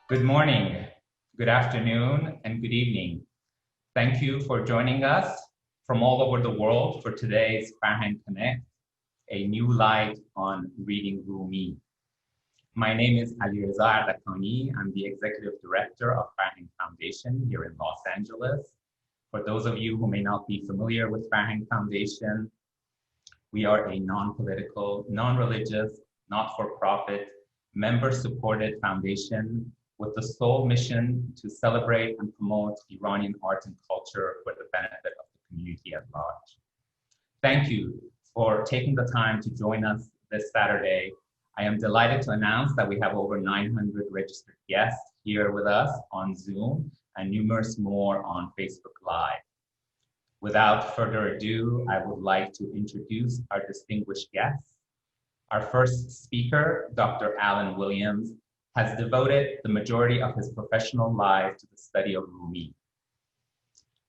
Good morning, good afternoon, and good evening. Thank you for joining us from all over the world for today's Farhang Connect, a new light on reading Rumi. My name is Kadkani. I'm the Executive Director of Farhang Foundation here in Los Angeles. For those of you who may not be familiar with Farhang Foundation, we are a non-political, non-religious, not-for-profit, member-supported foundation with the sole mission to celebrate and promote Iranian art and culture for the benefit of the community at large. Thank you for taking the time to join us this Saturday. I am delighted to announce that we have over 900 registered guests here with us on Zoom and numerous more on Facebook Live. Without further ado, I would like to introduce our distinguished guests. Our first speaker, Dr. Alan Williams, has devoted the majority of his professional life to the study of Rumi.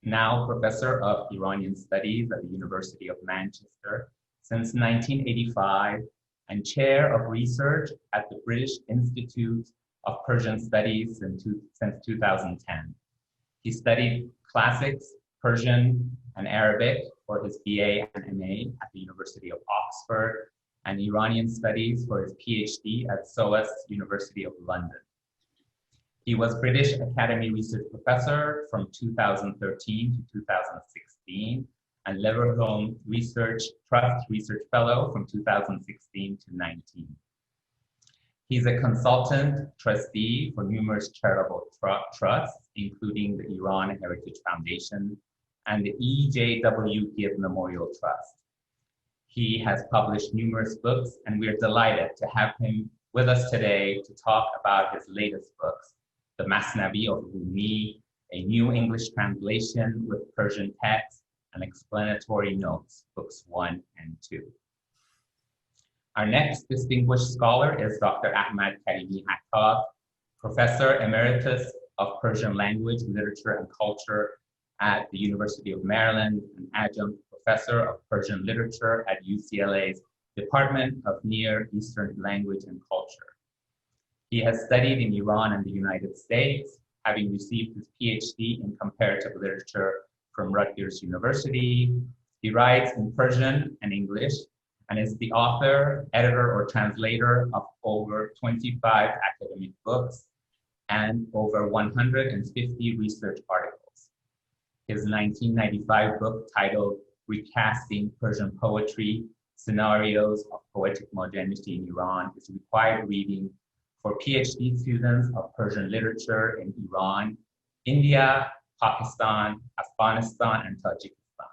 Now Professor of Iranian Studies at the University of Manchester since 1985 and Chair of Research at the British Institute of Persian Studies since 2010. He studied classics, Persian, and Arabic for his BA and MA at the University of Oxford, and Iranian Studies for his PhD at SOAS, University of London. He was British Academy Research Professor from 2013 to 2016, and Leverhulme Trust Research Fellow from 2016 to 19. He's a consultant trustee for numerous charitable trusts, including the Iran Heritage Foundation and the E.J.W. Memorial Trust. He has published numerous books, and we are delighted to have him with us today to talk about his latest books, the MASNAVI of Rumi, a new English translation with Persian text and explanatory notes, books 1 and 2. Our next distinguished scholar is Dr. Ahmad Karimi-Hakkak, Professor Emeritus of Persian Language, Literature, and Culture at the University of Maryland, and Adjunct Professor of Persian Literature at UCLA's Department of Near Eastern Language and Culture. He has studied in Iran and the United States, having received his PhD in Comparative Literature from Rutgers University. He writes in Persian and English and is the author, editor, or translator of over 25 academic books and over 150 research articles. His 1995 book titled Recasting Persian Poetry, Scenarios of Poetic Modernity in Iran is required reading for PhD students of Persian literature in Iran, India, Pakistan, Afghanistan, and Tajikistan.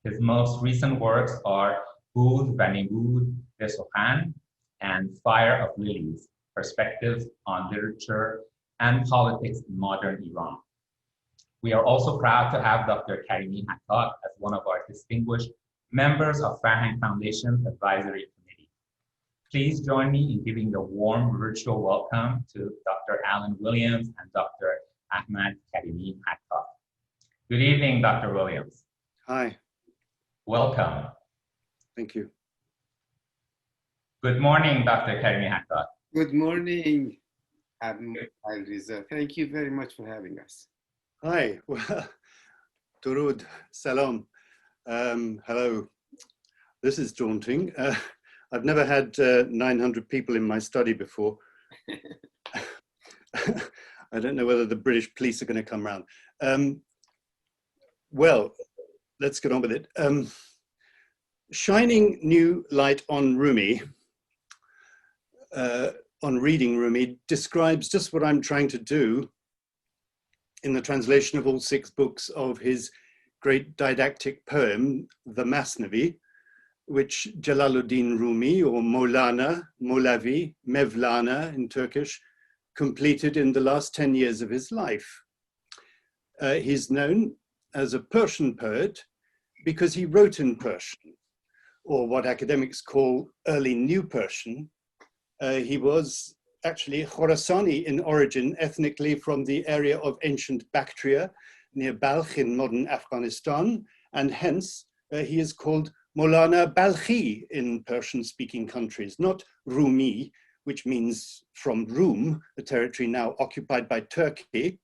His most recent works are Boud va Neboud de Sokhan and Fire of Lilies, Perspectives on Literature and Politics in Modern Iran. We are also proud to have Dr. Karimi-Hakkak as one of our distinguished members of Farhang Foundation's Advisory Committee. Please join me in giving a warm virtual welcome to Dr. Alan Williams and Dr. Ahmad Karimi-Hakkak. Good evening, Dr. Williams. Hi. Welcome. Thank you. Good morning, Dr. Karimi-Hakkak. Good morning, Ahmad Al-Riza. Thank you very much for having us. Hi. Well, Durud, salam. Hello. This is daunting. I've never had 900 people in my study before. I don't know whether the British police are going to come around. Well, let's get on with it. Shining new light on Rumi, on reading Rumi, describes just what I'm trying to do in the translation of all 6 books of his great didactic poem, the Masnavi, which Jalaluddin Rumi, or Molavi, Mevlana in Turkish, completed in the last 10 years of his life. He's known as a Persian poet because he wrote in Persian, or what academics call early New Persian. He was actually Khorasani in origin, ethnically from the area of ancient Bactria near Balkh in modern Afghanistan, and hence he is called Maulana Balkhi in Persian-speaking countries, not Rumi, which means from Rum, a territory now occupied by Turkey.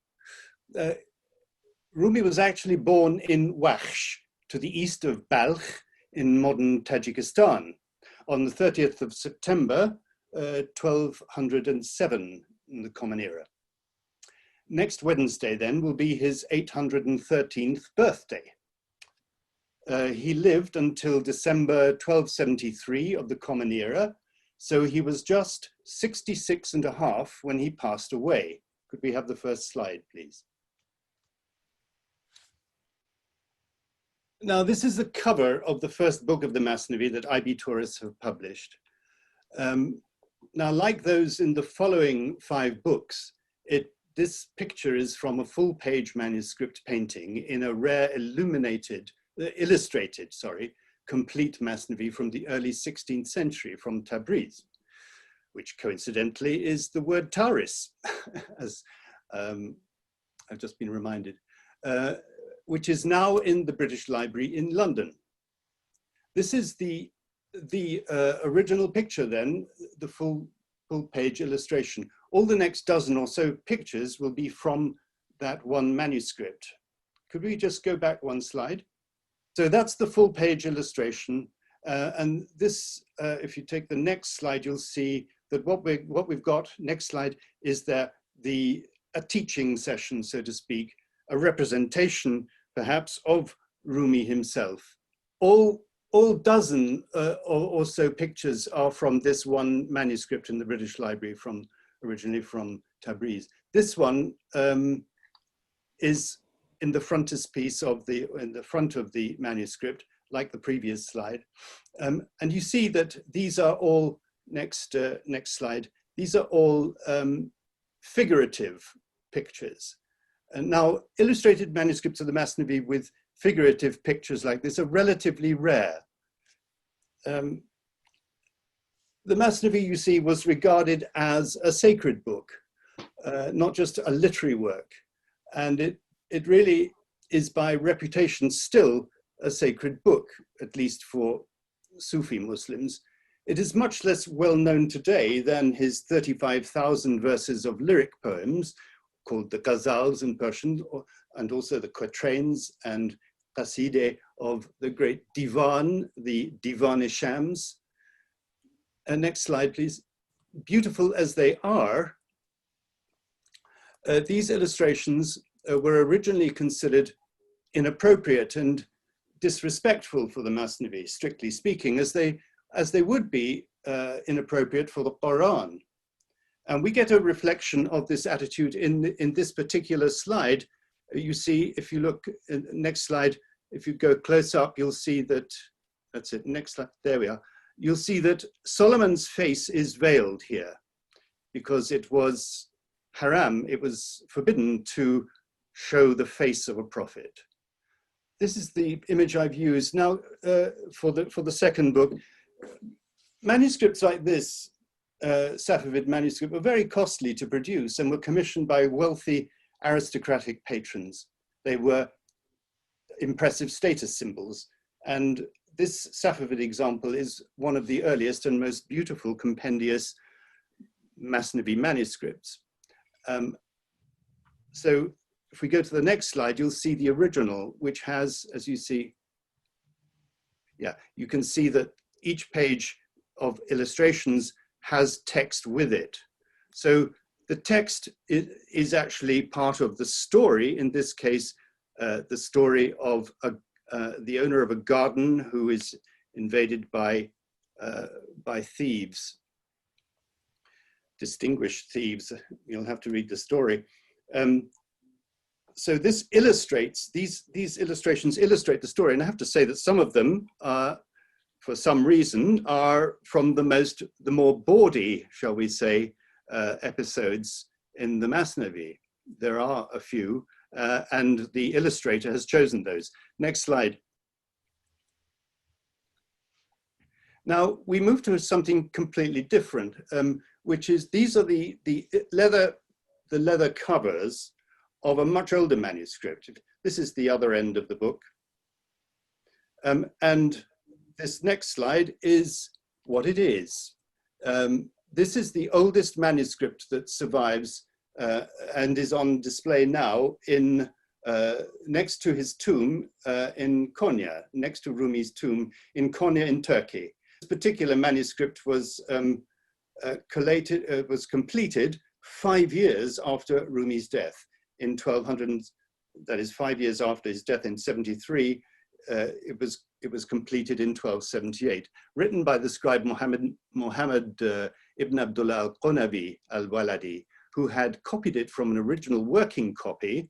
Rumi was actually born in Wakhsh, to the east of Balkh in modern Tajikistan, on the 30th of September, 1207 in the Common Era. Next Wednesday then will be his 813th birthday. He lived until December 1273 of the Common Era, so he was just 66 and a half when he passed away. Could we have the first slide, please? Now, this is the cover of the first book of the MASNAVI that IB Tauris have published. Now, like those in the following 5 books, this picture is from a full-page manuscript painting in a rare illustrated, complete MASNAVI from the early 16th century from Tabriz, which coincidentally is the word Tauris, as I've just been reminded, which is now in the British Library in London. This is the original picture then, the full-page illustration. All the next dozen or so pictures will be from that one manuscript. Could we just go back one slide? So that's the full-page illustration. And this, if you take the next slide, you'll see that what we've got, next slide, is a teaching session, so to speak, a representation, perhaps, of Rumi himself. All dozen or so pictures are from this one manuscript in the British Library, originally from Tabriz. This one is in the frontispiece in the front of the manuscript, like the previous slide. And you see that these are all, next slide, these are all figurative pictures. And now, illustrated manuscripts of the MASNAVI with figurative pictures like this are relatively rare. The MASNAVI, you see, was regarded as a sacred book, not just a literary work. And it really is by reputation still a sacred book, at least for Sufi Muslims. It is much less well known today than his 35,000 verses of lyric poems, called the ghazals in Persian, and also the quatrains and qasideh of the great divan, the divan-e-shams. Next slide, please. Beautiful as they are, these illustrations were originally considered inappropriate and disrespectful for the MASNAVI, strictly speaking, as they would be inappropriate for the Quran. And we get a reflection of this attitude in this particular slide. You see, if you look, next slide, if you go close up, you'll see that, that's it, next slide, there we are. You'll see that Solomon's face is veiled here because it was haram, it was forbidden to show the face of a prophet. This is the image I've used. Now, for the second book, manuscripts like this, Safavid manuscript, were very costly to produce and were commissioned by wealthy aristocratic patrons. They were impressive status symbols. And this Safavid example is one of the earliest and most beautiful compendious MASNAVI manuscripts. So if we go to the next slide, you'll see the original, which has, as you see, yeah, you can see that each page of illustrations has text with it. So the text is actually part of the story, in this case, the story of the owner of a garden who is invaded by thieves, distinguished thieves. You'll have to read the story. So this illustrates, these illustrations illustrate the story. And I have to say that some of them, for some reason, are from the more bawdy, shall we say, episodes in the MASNAVI. There are a few, and the illustrator has chosen those. Next slide. Now we move to something completely different, which is these are the leather covers of a much older manuscript. This is the other end of the book, and this next slide is what it is. this is the oldest manuscript that survives and is on display now in next to his tomb in Konya, next to Rumi's tomb in Konya in Turkey. This particular manuscript was was completed 5 years after Rumi's death in 1200. That is 5 years after his death in 73. It was completed in 1278, written by the scribe Muhammad ibn Abdullah al-Qunabi al-Waladi, who had copied it from an original working copy,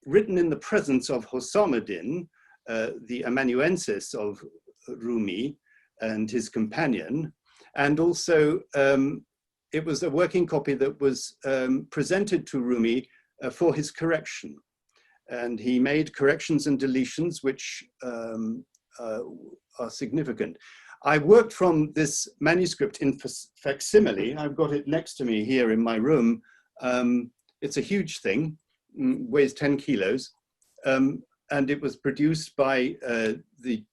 written in the presence of Hosamuddin, the amanuensis of Rumi and his companion. And also, it was a working copy that was presented to Rumi for his correction. And he made corrections and deletions which are significant. I worked from this manuscript in facsimile. I've got it next to me here in my room. It's a huge thing, weighs 10 kilos. And it was produced by the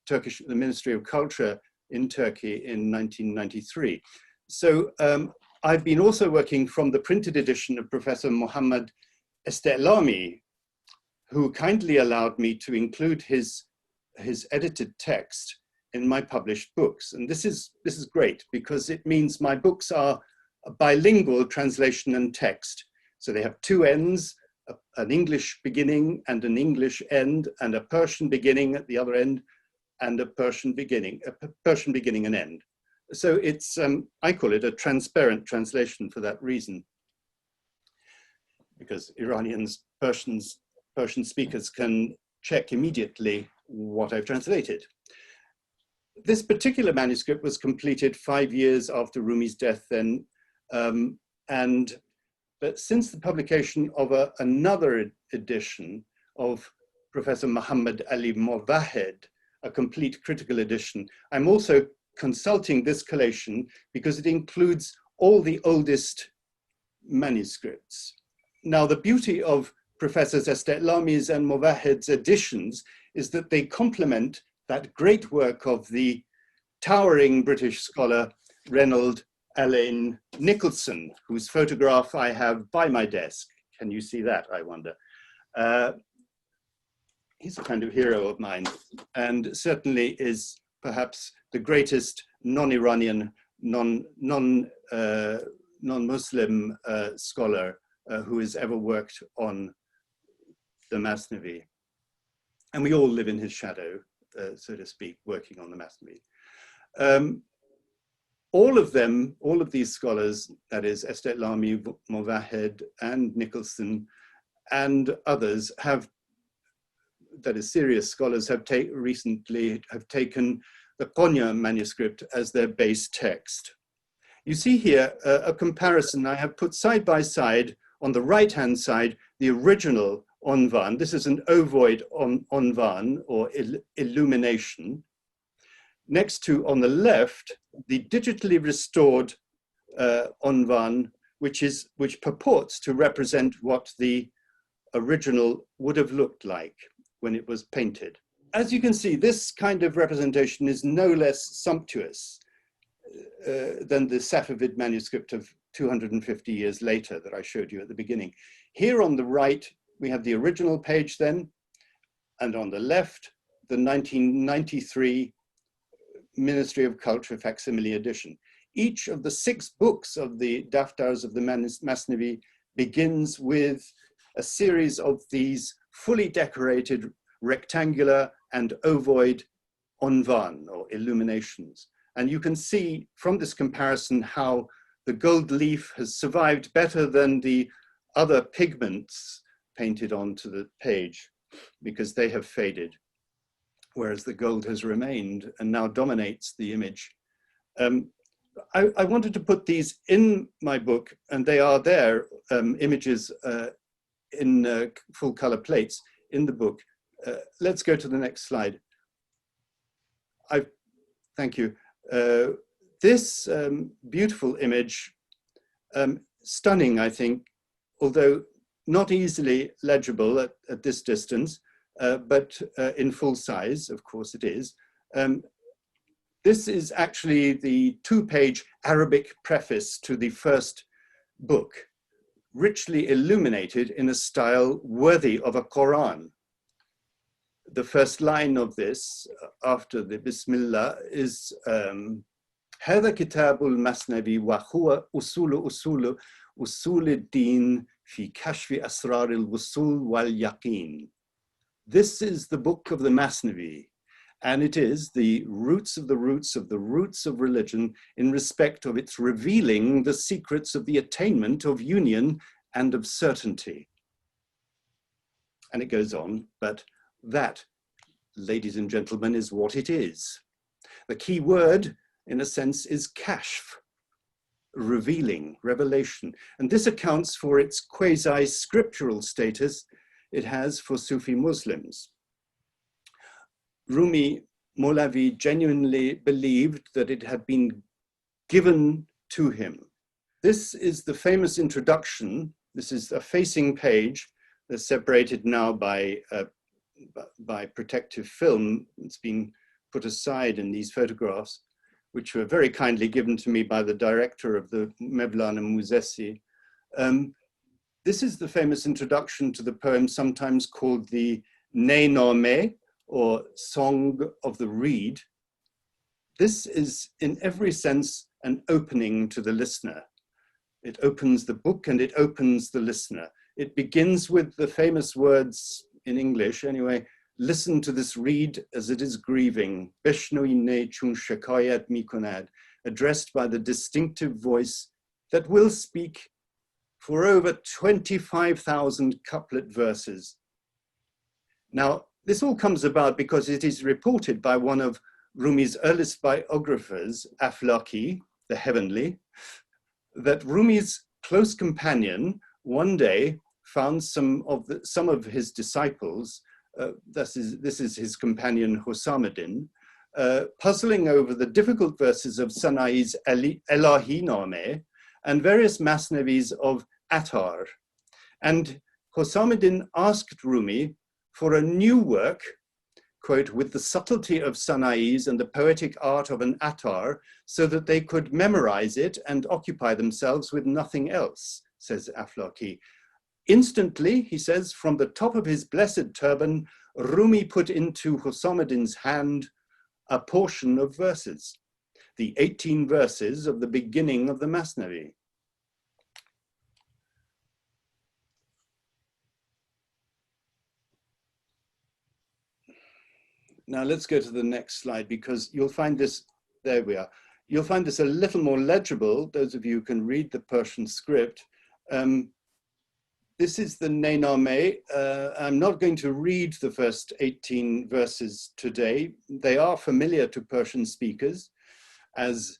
Ministry of Culture in Turkey in 1993. So I've been also working from the printed edition of Professor Muhammad Estelami, who kindly allowed me to include his edited text in my published books. And this is great because it means my books are a bilingual translation and text. So they have two ends, an English beginning and an English end, and a Persian beginning at the other end, and a Persian beginning and end. So it's, I call it a transparent translation for that reason, because Iranians, Persian speakers can check immediately what I've translated. This particular manuscript was completed 5 years after Rumi's death then, but since the publication of another edition of Professor Muhammad Ali Mowahed, a complete critical edition, I'm also consulting this collation because it includes all the oldest manuscripts. Now, the beauty of Professors Estetlami's and Mowahed's editions is that they complement that great work of the towering British scholar Reynold Alain Nicholson, whose photograph I have by my desk. Can you see that, I wonder? He's a kind of hero of mine, and certainly is perhaps the greatest non-Iranian, non-Muslim scholar who has ever worked on the MASNAVI. And we all live in his shadow, so to speak, working on the MASNAVI. All of them, all of these scholars, that is Estetlami, Mowahed, and Nicholson, and others have, that is serious scholars, have recently taken the Konya manuscript as their base text. You see here a comparison I have put side by side. On the right-hand side, the original onvan. This is an ovoid onvan, or illumination. Next to, on the left, the digitally restored onvan, which purports to represent what the original would have looked like when it was painted. As you can see, this kind of representation is no less sumptuous than the Safavid manuscript of 250 years later that I showed you at the beginning. Here on the right, we have the original page then, and on the left, the 1993 Ministry of Culture facsimile edition. Each of the 6 books of the Daftars of the MASNAVI begins with a series of these fully decorated rectangular and ovoid onvan, or illuminations. And you can see from this comparison how the gold leaf has survived better than the other pigments painted onto the page, because they have faded, whereas the gold has remained and now dominates the image. I wanted to put these in my book, and they are there, images in full color plates in the book. Let's go to the next slide. Thank you. This beautiful image, stunning, I think, although not easily legible at this distance, but in full size, of course it is. This is actually the 2-page Arabic preface to the first book, richly illuminated in a style worthy of a Quran. The first line of this, after the Bismillah, is هذا كتاب المسنوي وهو أصول الدين في كشف أسرار الوصول واليقين. This is the book of the Masnavi, and it is the roots of the roots of the roots of religion in respect of its revealing the secrets of the attainment of union and of certainty. And it goes on, but that, ladies and gentlemen, is what it is. The key word, in a sense, is kashf, revealing, revelation. And this accounts for its quasi-scriptural status it has for Sufi Muslims. Rumi Maulavi genuinely believed that it had been given to him. This is the famous introduction. This is a facing page that's separated now by protective film. It's been put aside in these photographs, which were very kindly given to me by the director of the Mevlana Muzesi. This is the famous introduction to the poem, sometimes called the āyine-ye, or Song of the Reed. This is in every sense an opening to the listener. It opens the book and it opens the listener. It begins with the famous words in English, anyway, listen to this reed as it is grieving, āyine-ye chun shikayat mikonad, addressed by the distinctive voice that will speak for over 25,000 couplet verses. Now, this all comes about because it is reported by one of Rumi's earliest biographers, Aflaki, the heavenly, that Rumi's close companion one day found some of his disciples, this is his companion Husamuddin, puzzling over the difficult verses of Sanai's Elahi-name and various masnavis of Attar. And Husamuddin asked Rumi for a new work, quote, with the subtlety of Sanais and the poetic art of an Attar, so that they could memorize it and occupy themselves with nothing else, says Aflaki. Instantly, he says, from the top of his blessed turban, Rumi put into Husamuddin's hand a portion of verses, the 18 verses of the beginning of the Masnavi. Now let's go to the next slide, because you'll find this, there we are. You'll find this a little more legible, those of you who can read the Persian script. This is the āyine-ye. I'm not going to read the first 18 verses today. They are familiar to Persian speakers. As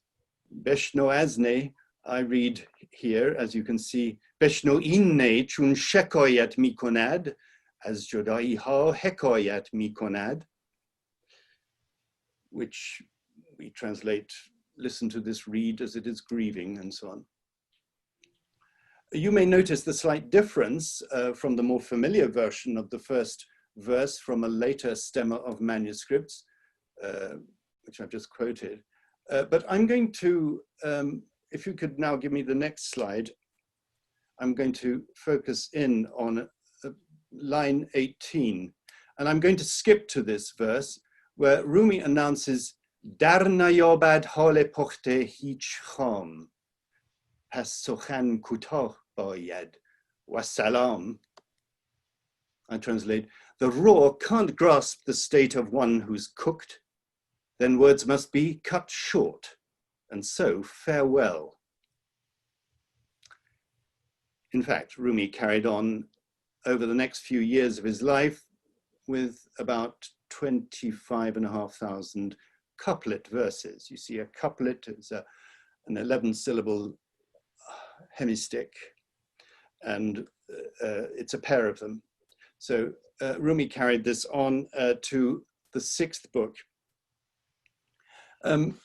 Beshno Azne, I read here, as you can see, Beshno inne chun shekoyat mikonad, as jodai ha hekoyat mikonad, which we translate, listen to this reed as it is grieving, and so on. You may notice the slight difference from the more familiar version of the first verse from a later stemma of manuscripts, which I've just quoted. But I'm going to, if you could now give me the next slide, I'm going to focus in on line 18. And I'm going to skip to this verse where Rumi announces, Dar nayabad hale pochte hich kham, pas Sokhan kutah bayad, wassalam. I translate, the raw can't grasp the state of one who's cooked, then words must be cut short, and so farewell. In fact, Rumi carried on over the next few years of his life with about 25,500 couplet verses. You see, a couplet is an 11-syllable hemistich, and it's a pair of them. So Rumi carried this on to the 6th book. I'm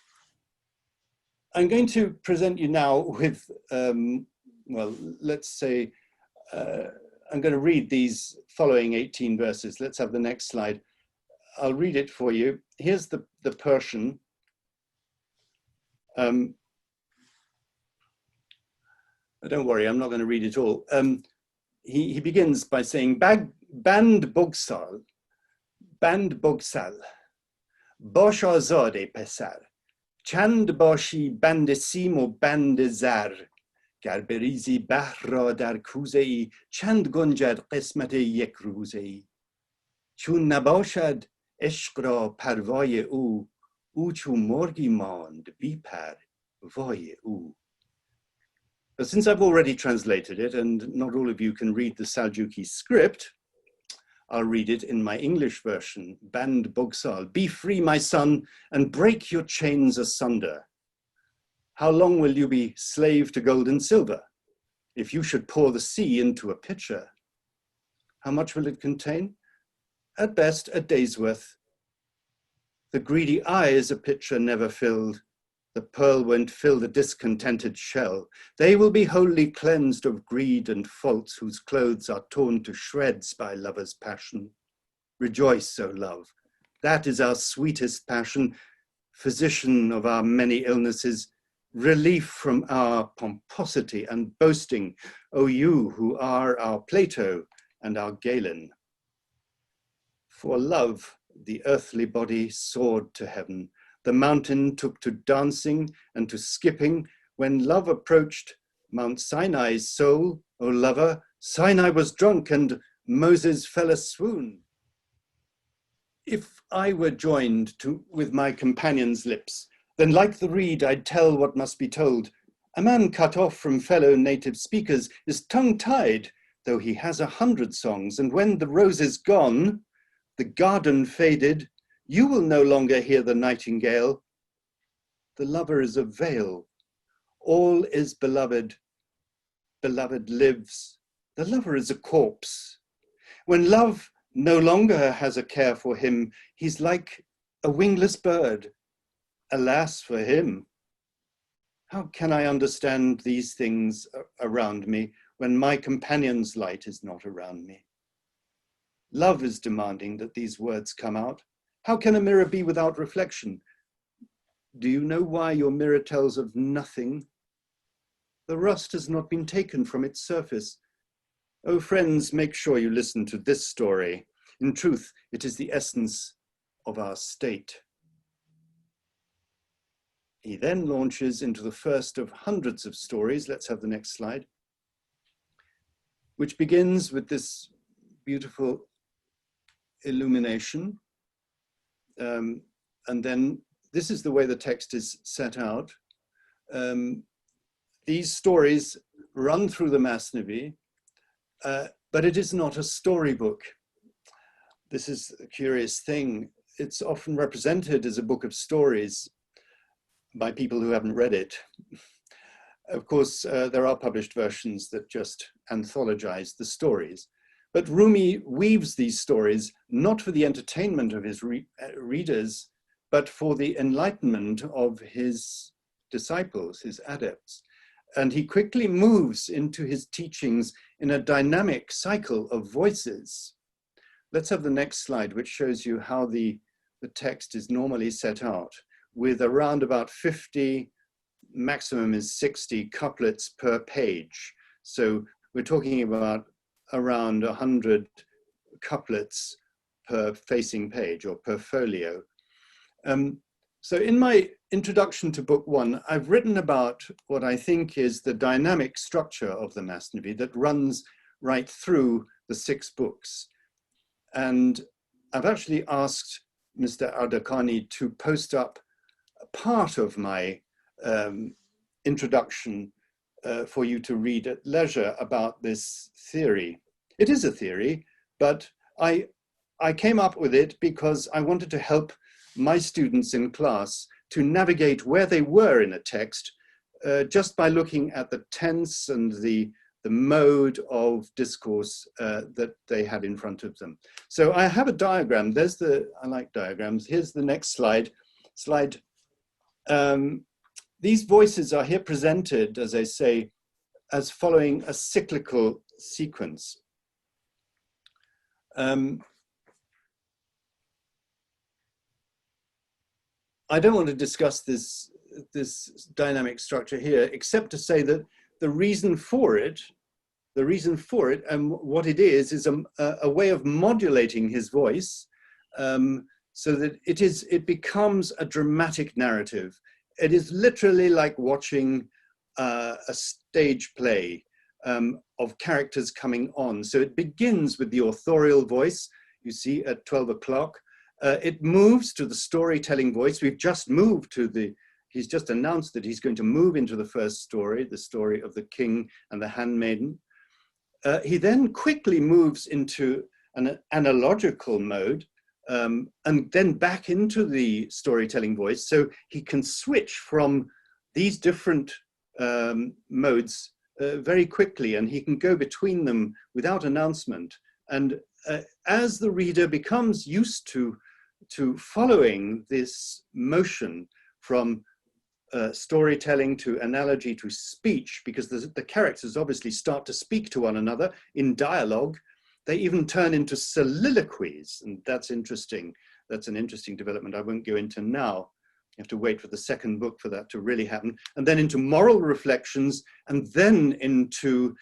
going to present you now with, well, let's say, I'm going to read these following 18 verses. Let's have the next slide. I'll read it for you. Here's the Persian. Don't worry, I'm not going to read it all. He begins by saying, Band bogsal, bosh azade pesar, chand bashi bandesim o bandezar, گر بریزی بحر را در کوزه ای چند گنجد قسمت یک روزه ای چون نباشد عشق را پروای او او چون مرغی ماند بی پر وای او. But since I've already translated it and not all of you can read the Seljuki script, I'll read it in my English version. Band bogsal, be free my son and break your chains asunder. How long will you be slave to gold and silver? If you should pour the sea into a pitcher, how much will it contain? At best, a day's worth. The greedy eye is a pitcher never filled. The pearl won't fill the discontented shell. They will be wholly cleansed of greed and faults whose clothes are torn to shreds by lover's passion. Rejoice, O love. That is our sweetest passion, physician of our many illnesses, relief from our pomposity and boasting, O you who are our Plato and our Galen. For love, the earthly body soared to heaven. The mountain took to dancing and to skipping. When love approached Mount Sinai's soul, O lover, Sinai was drunk and Moses fell a swoon. If I were joined with my companion's lips, then like the reed I'd tell what must be told. A man cut off from fellow native speakers is tongue-tied, though he has 100 songs, and when the rose is gone, the garden faded, you will no longer hear the nightingale. The lover is a veil. All is beloved. Beloved lives. The lover is a corpse. When love no longer has a care for him, he's like a wingless bird. Alas for him. How can I understand these things around me when my companion's light is not around me? Love is demanding that these words come out. How can a mirror be without reflection? Do you know why your mirror tells of nothing? The rust has not been taken from its surface. Oh, friends, make sure you listen to this story. In truth, it is the essence of our state. He then launches into the first of hundreds of stories. Let's have the next slide, which begins with this beautiful illumination. And then this is the way the text is set out. These stories run through the MASNAVI, but it is not a storybook. This is a curious thing. It's often represented as a book of stories by people who haven't read it. Of course, there are published versions that just anthologize the stories. But Rumi weaves these stories not for the entertainment of his readers, but for the enlightenment of his disciples, his adepts. And he quickly moves into his teachings in a dynamic cycle of voices. Let's have the next slide, which shows you how the text is normally set out, with around about 50, maximum is 60 couplets per page. So we're talking about around 100 couplets per facing page or per folio. So in my introduction to book one, I've written about what I think is the dynamic structure of the MASNAVI that runs right through the 6 books. And I've actually asked Mr. Kadkani to post up a part of my introduction for you to read at leisure about this theory. It is a theory, but I came up with it because I wanted to help my students in class to navigate where they were in a text just by looking at the tense and the mode of discourse that they had in front of them. So I have a diagram. I like diagrams. Here's the next slide. These voices are here presented, as I say, as following a cyclical sequence. I don't want to discuss this dynamic structure here, except to say that the reason for it and what it is a way of modulating his voice, so that it becomes a dramatic narrative. It is literally like watching a stage play of characters coming on. So it begins with the authorial voice, you see at 12 o'clock. It moves to the storytelling voice. We've just moved to he's just announced that he's going to move into the first story, the story of the king and the handmaiden. He then quickly moves into an analogical mode, and then back into the storytelling voice. So he can switch from these different modes very quickly, and he can go between them without announcement. And as the reader becomes used to following this motion from storytelling to analogy to speech, because the characters obviously start to speak to one another in dialogue. They even turn into soliloquies, and that's interesting. That's an interesting development I won't go into now. You have to wait for the second book for that to really happen. And then into moral reflections, and then into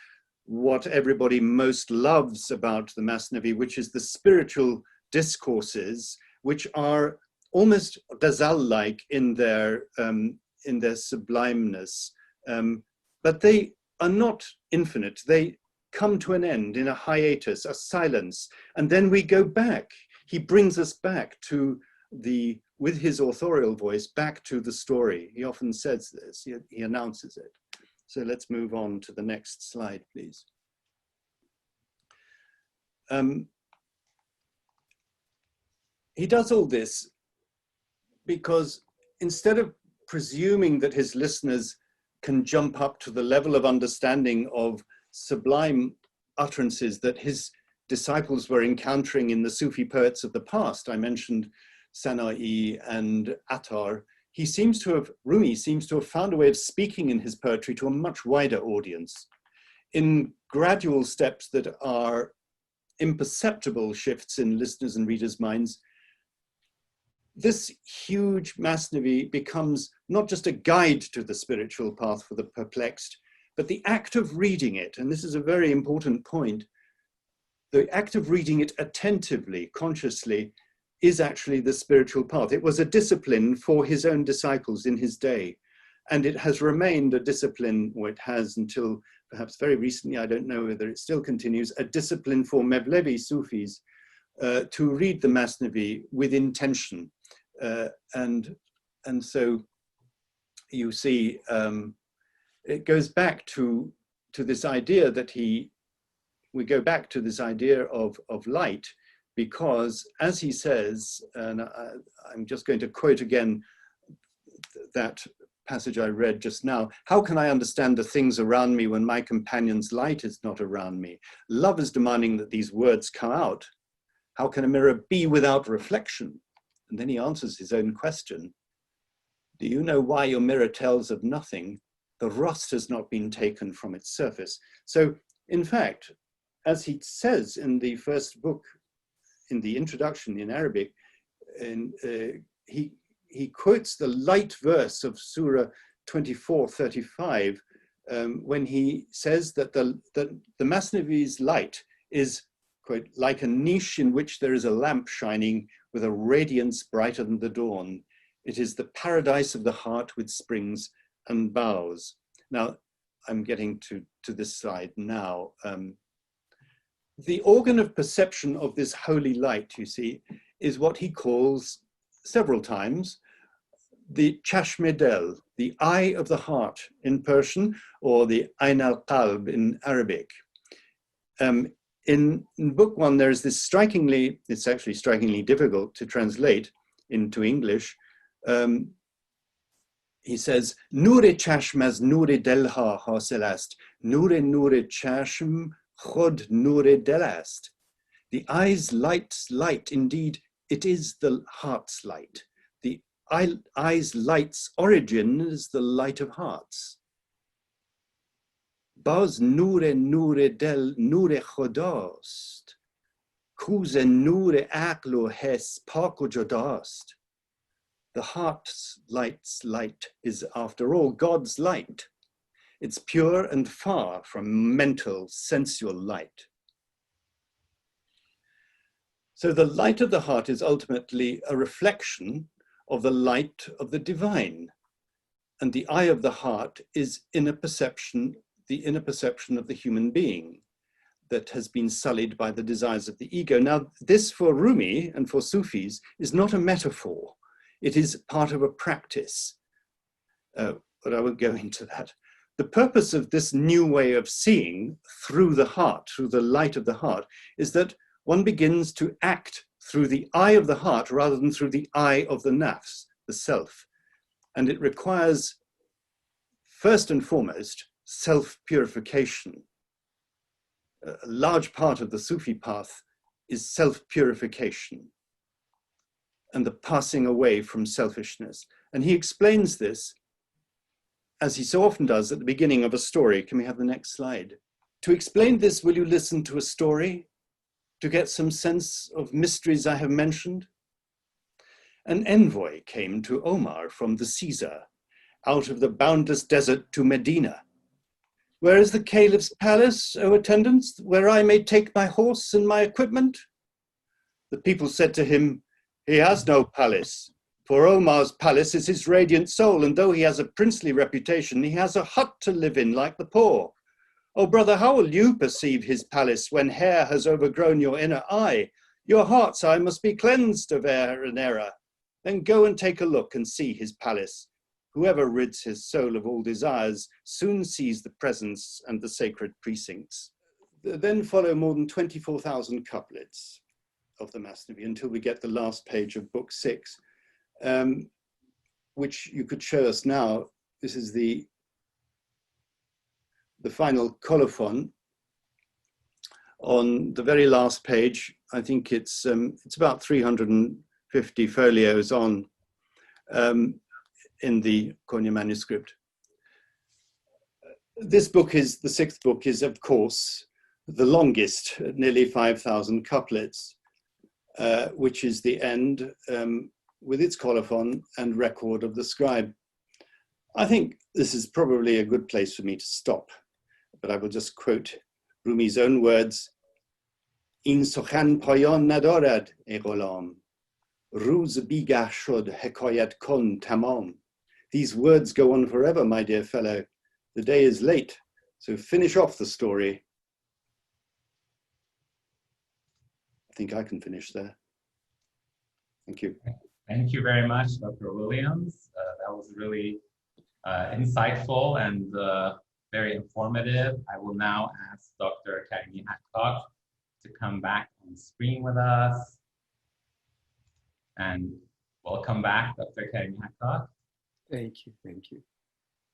what everybody most loves about the MASNAVI, which is the spiritual discourses, which are almost ghazal-like in their sublimeness, but they are not infinite. They come to an end in a hiatus, a silence, and then we go back. He brings us back to with his authorial voice, back to the story. He often says this, he announces it. So let's move on to the next slide, please. He does all this because instead of presuming that his listeners can jump up to the level of understanding of sublime utterances that his disciples were encountering in the Sufi poets of the past, I mentioned Sana'i and Attar, Rumi seems to have found a way of speaking in his poetry to a much wider audience in gradual steps that are imperceptible shifts in listeners' and readers' minds. This huge MASNAVI becomes not just a guide to the spiritual path for the perplexed, but the act of reading it, and this is a very important point, the act of reading it attentively, consciously, is actually the spiritual path. It was a discipline for his own disciples in his day, and it has remained a discipline, or it has until perhaps very recently, I don't know whether it still continues, a discipline for Mevlevi Sufis to read the MASNAVI with intention. And so you see, it goes back to this idea that we go back to this idea of light, because as he says, and I'm just going to quote again that passage I read just now, how can I understand the things around me when my companion's light is not around me? Love is demanding that these words come out. How can a mirror be without reflection? And then he answers his own question. Do you know why your mirror tells of nothing? The rust has not been taken from its surface. So in fact, as he says in the first book, in the introduction in Arabic, he quotes the light verse of Surah 24:35 when he says that the MASNAVI's light is, quote, like a niche in which there is a lamp shining with a radiance brighter than the dawn. It is the paradise of the heart with springs and boughs. Now, I'm getting to this slide now. The organ of perception of this holy light, you see, is what he calls several times the chashmedel, the eye of the heart in Persian, or the ayn al-qalb in Arabic. In book one, there's this it's actually strikingly difficult to translate into English. He says, Nur-e chashm az nur-e delha hasil ast, nur-e chashm khud nur-e del ast. The eye's light, indeed, it is the heart's light. The eye's light's origin is the light of hearts. Baz nur-e del nur-e The heart's light is, after all, God's light. It's pure and far from mental, sensual light. So the light of the heart is ultimately a reflection of the light of the divine. And the eye of the heart is inner perception, the inner perception of the human being that has been sullied by the desires of the ego. Now, this for Rumi and for Sufis is not a metaphor. It is part of a practice, but I won't go into that. The purpose of this new way of seeing through the heart, through the light of the heart, is that one begins to act through the eye of the heart rather than through the eye of the nafs, the self. And it requires, first and foremost, self-purification. A large part of the Sufi path is self-purification and the passing away from selfishness. And he explains this, as he so often does, at the beginning of a story. Can we have the next slide? To explain this, will you listen to a story to get some sense of mysteries I have mentioned? An envoy came to Omar from the Caesar, out of the boundless desert to Medina. Where is the caliph's palace, O attendants, where I may take my horse and my equipment? The people said to him, he has no palace, for Omar's palace is his radiant soul, and though he has a princely reputation, he has a hut to live in like the poor. Oh, brother, how will you perceive his palace when hair has overgrown your inner eye? Your heart's eye must be cleansed of error and error. Then go and take a look and see his palace. Whoever rids his soul of all desires soon sees the presence and the sacred precincts. Then follow more than 24,000 couplets of the MASNAVI until we get the last page of book 6, which you could show us now. This is the final colophon. On the very last page, I think it's about 350 folios on in the Konya manuscript. This book is, the 6th book is, of course, the longest, nearly 5,000 couplets, which is the end with its colophon and record of the scribe. I think this is probably a good place for me to stop, but I will just quote Rumi's own words. In Sokhan payan nadarad e ghulam, ruz bigah shod hekayat kon tamam. These words go on forever, my dear fellow. The day is late, so finish off the story. I think I can finish there. Thank you. Thank you very much, Dr. Williams. That was really insightful and very informative. I will now ask Dr. Karimi-Hakkak to come back on screen with us. And welcome back, Dr. Karimi-Hakkak. Thank you, thank you.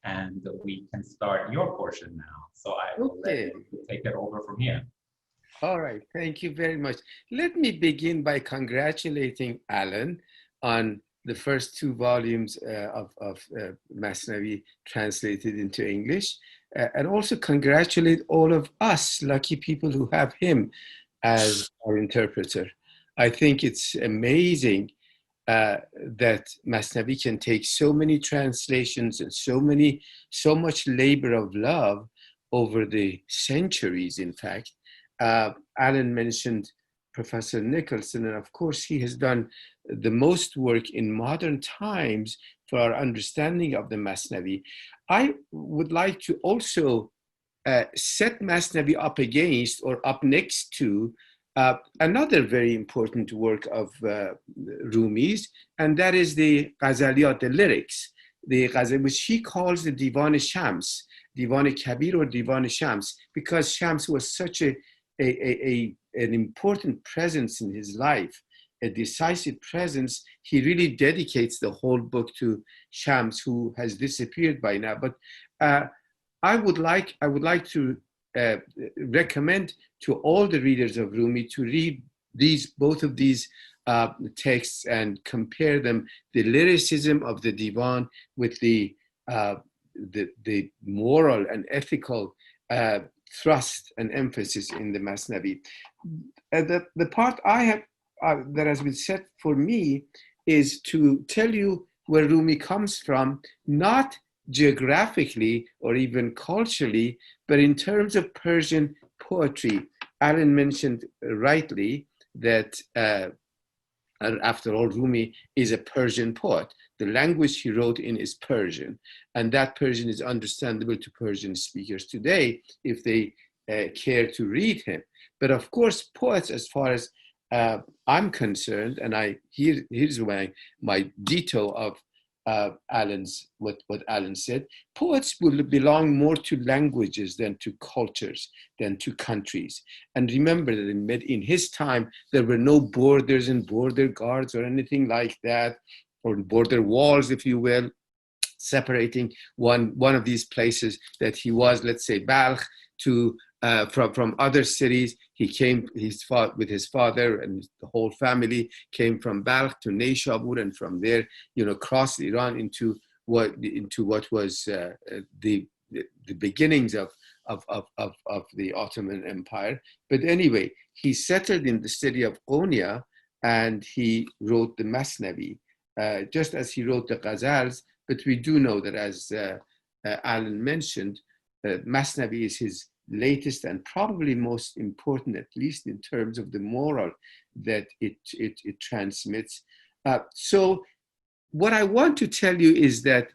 And we can start your portion now. So I will let you take it over from here. All right, thank you very much. Let me begin by congratulating Alan on the first 2 volumes of MASNAVI translated into English, and also congratulate all of us lucky people who have him as our interpreter. I think it's amazing that MASNAVI can take so many translations and so much labor of love over the centuries, in fact. Alan mentioned Professor Nicholson, and of course he has done the most work in modern times for our understanding of the MASNAVI. I would like to also set MASNAVI up against or up next to another very important work of Rumi's, and that is the Ghazaliyat, the lyrics, which he calls the Divan Shams, Divan Kabir or Divan Shams, because Shams was such an important presence in his life, a decisive presence. He really dedicates the whole book to Shams, who has disappeared by now. But I would like to recommend to all the readers of Rumi to read both of these texts and compare them, the lyricism of the Divan with the moral and ethical thrust and emphasis in the MASNAVI. The part I have that has been set for me is to tell you where Rumi comes from, not geographically or even culturally, but in terms of Persian poetry. Alan mentioned rightly that after all, Rumi is a Persian poet. The language he wrote in is Persian, and that Persian is understandable to Persian speakers today if they care to read him. But of course, poets, as far as I'm concerned, and here's my ditto of Alan's what Alan said. Poets will belong more to languages than to cultures, than to countries. And remember that in his time there were no borders and border guards or anything like that, or border walls, if you will, separating one of these places that he was, let's say, Balkh, to from other cities. He came, with his father and the whole family came from Balkh to Neyshabur, and from there, crossed Iran into what was the beginnings of the Ottoman Empire. But anyway, he settled in the city of Konya, and he wrote the MASNAVI, just as he wrote the Ghazals. But we do know that, as Alan mentioned, MASNAVI is his latest and probably most important, at least in terms of the moral that it transmits. So what I want to tell you is that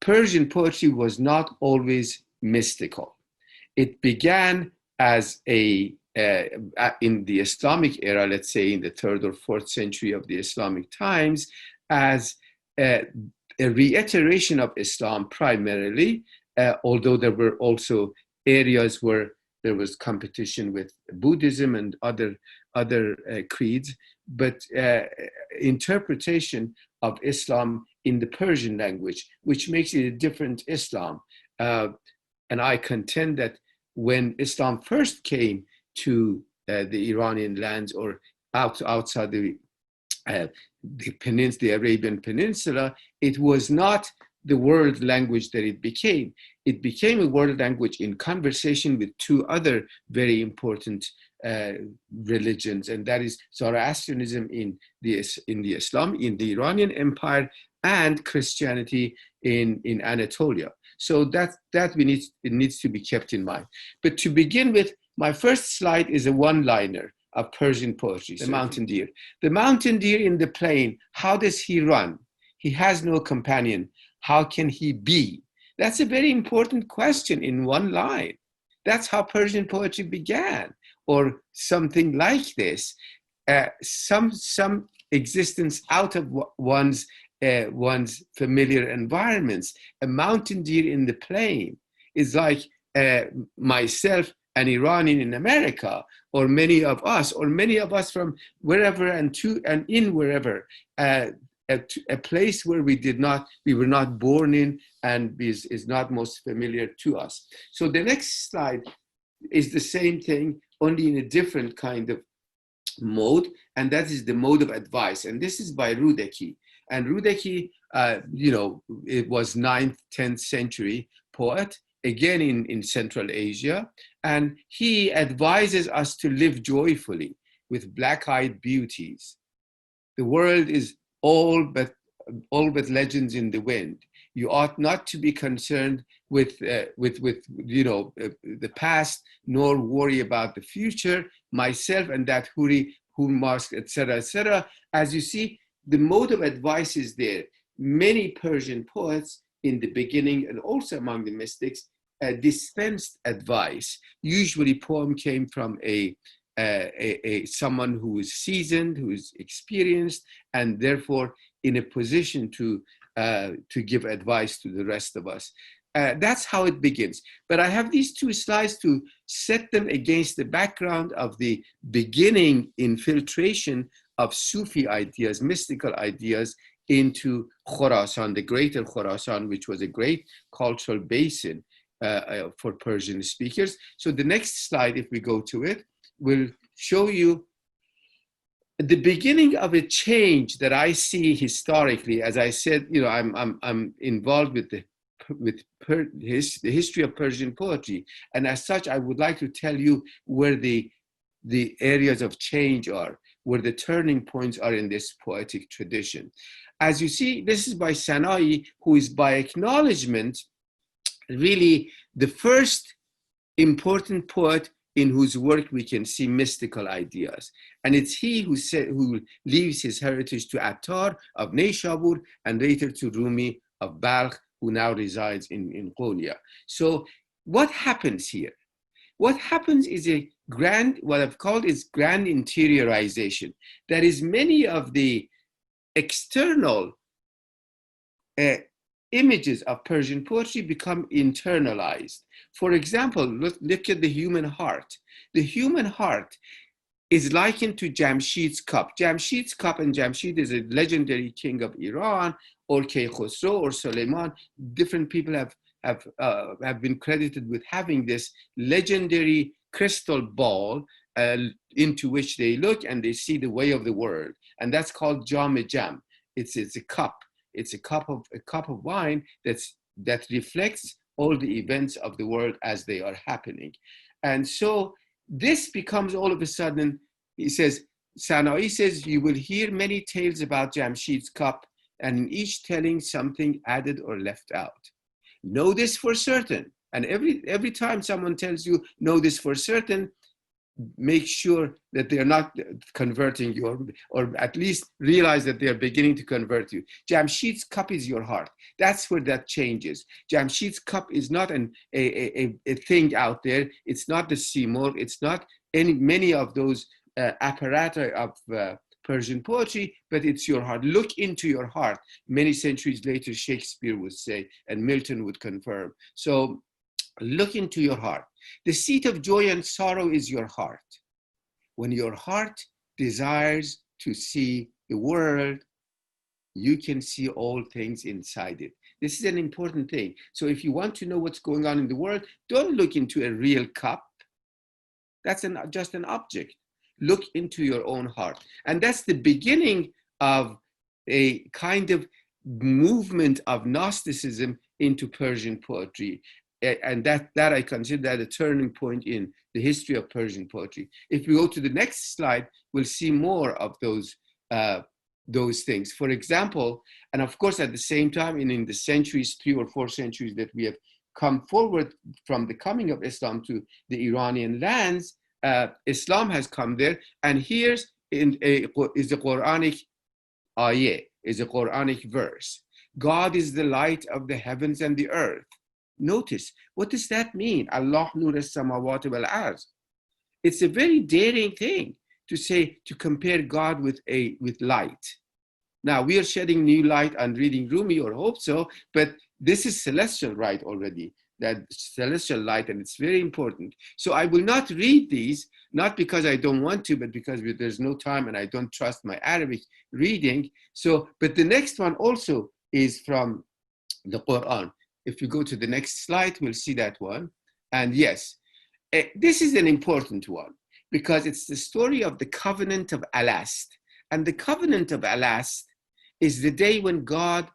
Persian poetry was not always mystical. It began as in the Islamic era, let's say in the 3rd or 4th century of the Islamic times, as a reiteration of Islam primarily, although there were also areas where there was competition with Buddhism and other creeds, but interpretation of Islam in the Persian language, which makes it a different Islam. And I contend that when Islam first came to the Iranian lands, or outside the Arabian Peninsula, it was not the world language that it became. It became a world language in conversation with two other very important religions, and that is Zoroastrianism in the Iranian Empire, and Christianity in Anatolia. So that it needs to be kept in mind. But to begin with, my first slide is a one-liner of Persian poetry, the mountain deer. The mountain deer in the plain, how does he run? He has no companion. How can he be? That's a very important question in one line. That's how Persian poetry began, or something like this. Some existence out of one's familiar environments. A mountain deer in the plain is like myself, an Iranian in America, or many of us from wherever and in wherever. A place where we were not born in, and is not most familiar to us. So the next slide is the same thing, only in a different kind of mode, and that is the mode of advice. And this is by Rudeki. And Rudeki, it was 9th, 10th century poet, again in Central Asia, and he advises us to live joyfully with black-eyed beauties. The world is all but legends in the wind. You ought not to be concerned with the past, nor worry about the future. Myself and that Huri, Mosque, etc., etc. As you see, the mode of advice is there. Many Persian poets in the beginning, and also among the mystics, dispensed advice. Usually, poem came from someone who is seasoned, who is experienced, and therefore in a position to give advice to the rest of us. That's how it begins. But I have these two slides to set them against the background of the beginning infiltration of Sufi ideas, mystical ideas, into Khorasan, the greater Khorasan, which was a great cultural basin for Persian speakers. So the next slide, if we go to it, will show you the beginning of a change that I see historically. As I said, I'm involved with the history of Persian poetry, and as such, I would like to tell you where the areas of change are. where the turning points are in this poetic tradition. As you see, this is by Sana'i, who is by acknowledgement really the first important poet in whose work we can see mystical ideas. And it's he who leaves his heritage to Attar of Neyshabur and later to Rumi of Balkh, who now resides in Konya. So what happens here? What happens is a grand, what I've called is grand interiorization. That is, many of the external images of Persian poetry become internalized. For example, look at the human heart. The human heart is likened to Jamshid's cup. Jamshid's cup, and Jamshid is a legendary king of Iran, or Kaykhosro or Suleiman. Different people have been credited with having this legendary crystal ball into which they look and they see the way of the world, and that's called Jam-e-Jam. It's a cup. It's a cup of wine that reflects all the events of the world as they are happening. And so this becomes all of a sudden, he says, Sana'i says, you will hear many tales about Jamshid's cup, and in each telling something added or left out. Know this for certain. And every time someone tells you, know this for certain, make sure that they're not converting you, or at least realize that they're beginning to convert you. Jamshid's cup is your heart. That's where that changes. Jamshid's cup is not a thing out there. It's not the Seymour. It's not many of those apparata of Persian poetry, but it's your heart. Look into your heart. Many centuries later, Shakespeare would say, and Milton would confirm. So look into your heart. The seat of joy and sorrow is your heart. When your heart desires to see the world, you can see all things inside it. This is an important thing. So if you want to know what's going on in the world, don't look into a real cup. That's just an object. Look into your own heart. And that's the beginning of a kind of movement of Gnosticism into Persian poetry. And that I consider that a turning point in the history of Persian poetry. If we go to the next slide, we'll see more of those things. For example, and of course at the same time, in the centuries, 3 or 4 centuries that we have come forward from the coming of Islam to the Iranian lands, Islam has come there, and here's is the Quranic āyine, is a Quranic verse. God is the light of the heavens and the earth. Notice, what does that mean? Allah nur as-samawati wal ard. It's a very daring thing to say, to compare God with light. Now, we are shedding new light on reading Rumi, or hope so, but this is celestial light already, that celestial light, and it's very important. So I will not read these, not because I don't want to, but because there's no time and I don't trust my Arabic reading. So, but the next one also is from the Quran. If you go to the next slide, we'll see that one. And yes, this is an important one because it's the story of the covenant of Alast. And the covenant of Alast is the day when God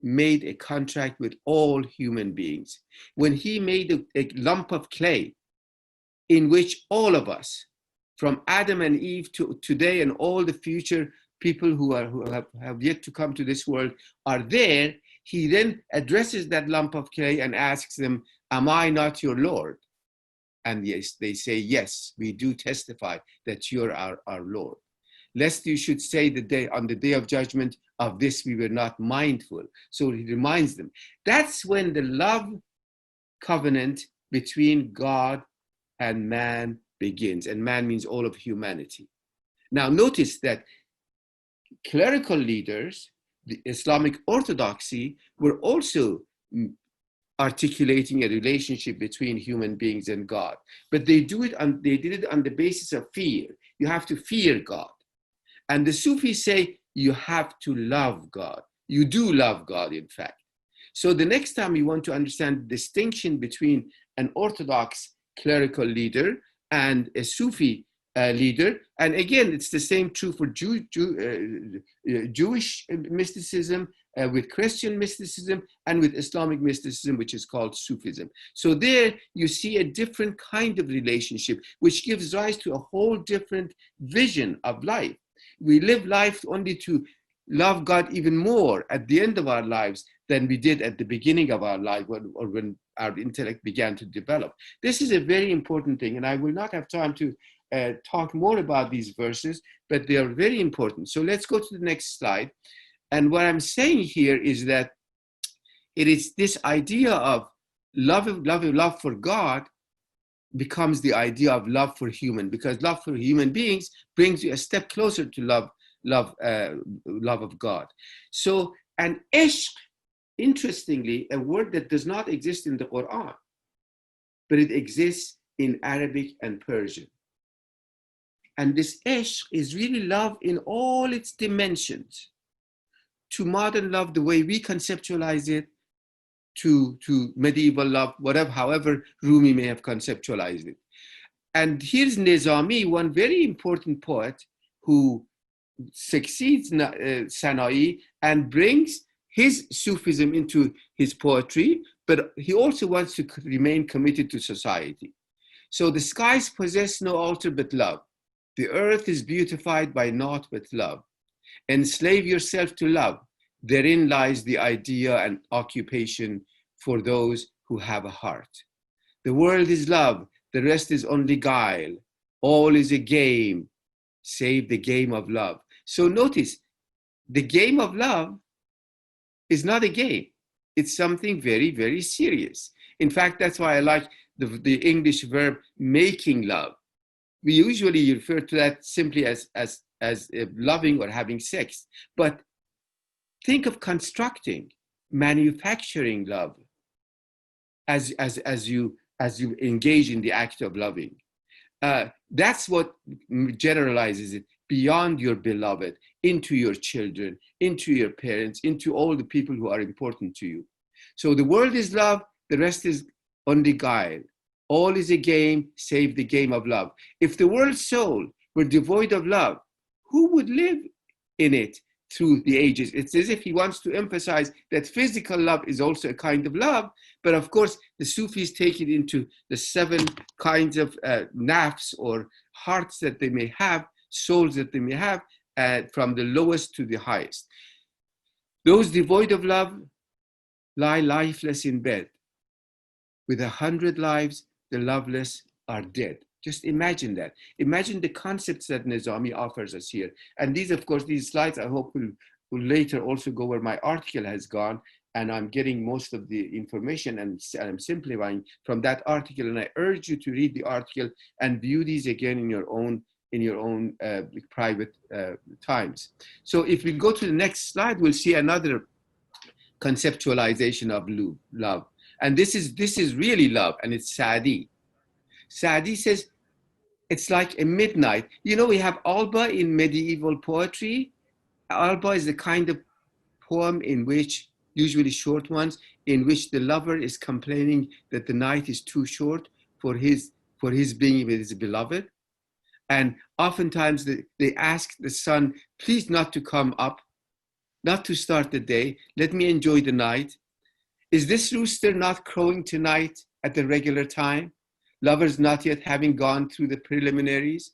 made a contract with all human beings, when he made a lump of clay in which all of us, from Adam and Eve to today and all the future people who have yet to come to this world are there. He then addresses that lump of clay and asks them, am I not your Lord? And yes, they say, yes, we do testify that you're our Lord. Lest you should say on the day of judgment, of this we were not mindful. So he reminds them. That's when the love covenant between God and man begins. And man means all of humanity. Now notice that clerical leaders, the Islamic Orthodoxy, were also articulating a relationship between human beings and God. But they did it on the basis of fear. You have to fear God. And the Sufis say you have to love God. You do love God, in fact. So the next time you want to understand the distinction between an Orthodox clerical leader and a Sufi leader, and again, it's the same true for Jewish mysticism, with Christian mysticism, and with Islamic mysticism, which is called Sufism. So there you see a different kind of relationship, which gives rise to a whole different vision of life. We live life only to love God even more at the end of our lives than we did at the beginning of our life, or when our intellect began to develop. This is a very important thing, and I will not have time to talk more about these verses, but they are very important. So let's go to the next slide. And what I'm saying here is that it is this idea of love for God becomes the idea of love for human, because love for human beings brings you a step closer to love of God. So, and ishq, interestingly, a word that does not exist in the Quran, but it exists in Arabic and Persian. And this ishq is really love in all its dimensions. To modern love, the way we conceptualize it, to medieval love, whatever, however Rumi may have conceptualized it. And here's Nizami, one very important poet who succeeds Sana'i and brings his Sufism into his poetry, but he also wants to remain committed to society. So the skies possess no altar but love. The earth is beautified by naught but love. Enslave yourself to love. Therein lies the idea and occupation for those who have a heart. The world is love, the rest is only guile. All is a game, save the game of love. So notice, the game of love is not a game. It's something very, very serious. In fact, that's why I like the English verb making love. We usually refer to that simply as loving or having sex. But think of constructing, manufacturing love as you engage in the act of loving. That's what generalizes it beyond your beloved, into your children, into your parents, into all the people who are important to you. So the world is love, the rest is only guile. All is a game, save the game of love. If the world's soul were devoid of love, who would live in it through the ages? It's as if he wants to emphasize that physical love is also a kind of love, but of course the Sufis take it into the 7 kinds of nafs, or hearts that they may have, souls that they may have, from the lowest to the highest. Those devoid of love lie lifeless in bed. With 100 lives, the loveless are dead. Just imagine that. Imagine the concepts that Nizami offers us here. And these, of course, these slides, I hope will later also go where my article has gone, and I'm getting most of the information and I'm simplifying from that article. And I urge you to read the article and view these again in your own private times. So if we go to the next slide, we'll see another conceptualization of love. And this is really love, and it's Saadi. Saadi says, it's like a midnight. You know, we have Alba in medieval poetry. Alba is the kind of poem in which, usually short ones, in which the lover is complaining that the night is too short for his being with his beloved. And oftentimes they ask the sun, please not to come up, not to start the day. Let me enjoy the night. Is this rooster not crowing tonight at the regular time? Lovers not yet having gone through the preliminaries?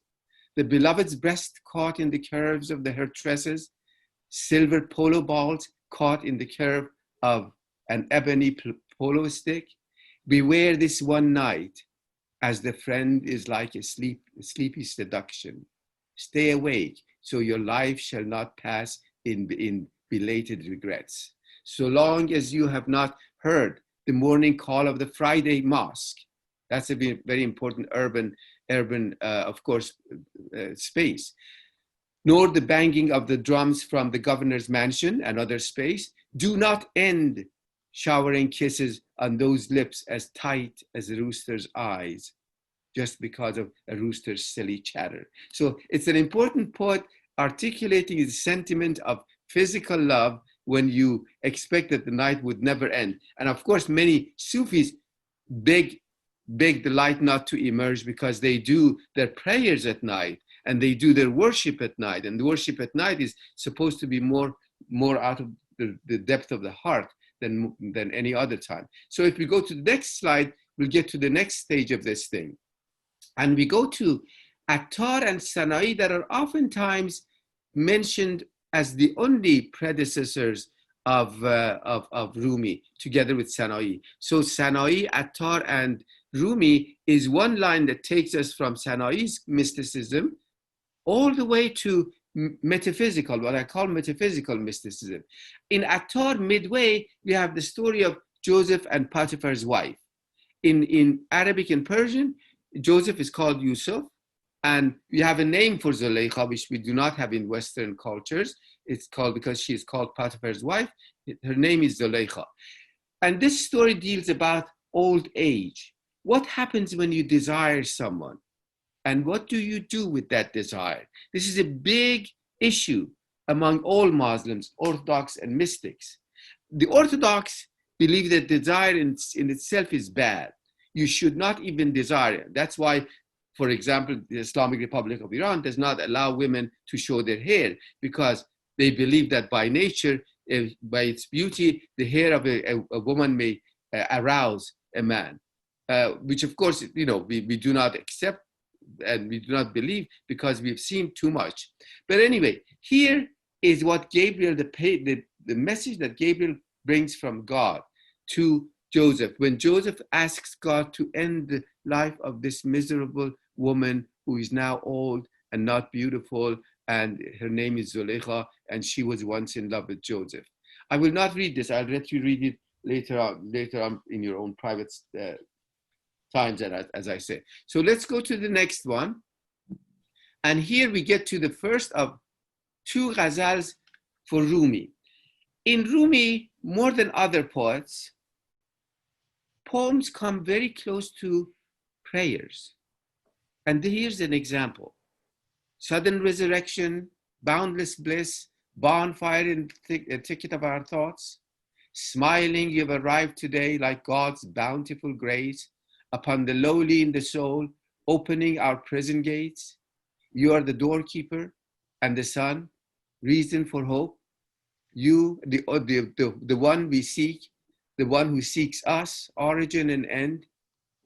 The beloved's breast caught in the curves of her tresses, silver polo balls caught in the curve of an ebony polo stick. Beware this one night, as the friend is like a sleepy seduction. Stay awake, so your life shall not pass in belated regrets. So long as you have not heard the morning call of the Friday mosque. That's a very important urban of course, space. Nor the banging of the drums from the governor's mansion, another space. Do not end showering kisses on those lips as tight as a rooster's eyes, just because of a rooster's silly chatter. So it's an important poet articulating the sentiment of physical love when you expect that the night would never end. And of course, many Sufis beg the light not to emerge, because they do their prayers at night and they do their worship at night. And the worship at night is supposed to be more out of the depth of the heart than any other time. So if we go to the next slide, we'll get to the next stage of this thing. And we go to Attar and Sana'i that are oftentimes mentioned as the only predecessors of Rumi, together with Sanai. So Sanai, Attar, and Rumi is one line that takes us from Sanai's mysticism all the way to metaphysical, what I call metaphysical mysticism. In Attar, midway, we have the story of Joseph and Potiphar's wife. In Arabic and Persian, Joseph is called Yusuf, and we have a name for Zulaykha, which we do not have in Western cultures. It's called, because she is called Potiphar's wife, her name is Zulaykha. And this story deals about old age. What happens when you desire someone? And what do you do with that desire? This is a big issue among all Muslims, Orthodox and mystics. The Orthodox believe that desire in itself is bad. You should not even desire it. That's why, for example, the Islamic Republic of Iran does not allow women to show their hair, because they believe that by nature, by its beauty, the hair of a woman may arouse a man, which of course, we do not accept and we do not believe, because we've seen too much. But anyway, here is what Gabriel, the message that Gabriel brings from God to Joseph, when Joseph asks God to end the life of this miserable woman who is now old and not beautiful, and her name is Zulaykha, and she was once in love with Joseph. I will not read this. I'll let you read it later on in your own private times, as I say. So let's go to the next one. And here we get to the first of two ghazals for Rumi. In Rumi, more than other poets, poems come very close to prayers. And here's an example. Sudden resurrection, boundless bliss, bonfire in the thicket of our thoughts. Smiling, you've arrived today like God's bountiful grace upon the lowly in the soul, opening our prison gates. You are the doorkeeper and the sun, reason for hope. You, the one we seek, the one who seeks us, origin and end.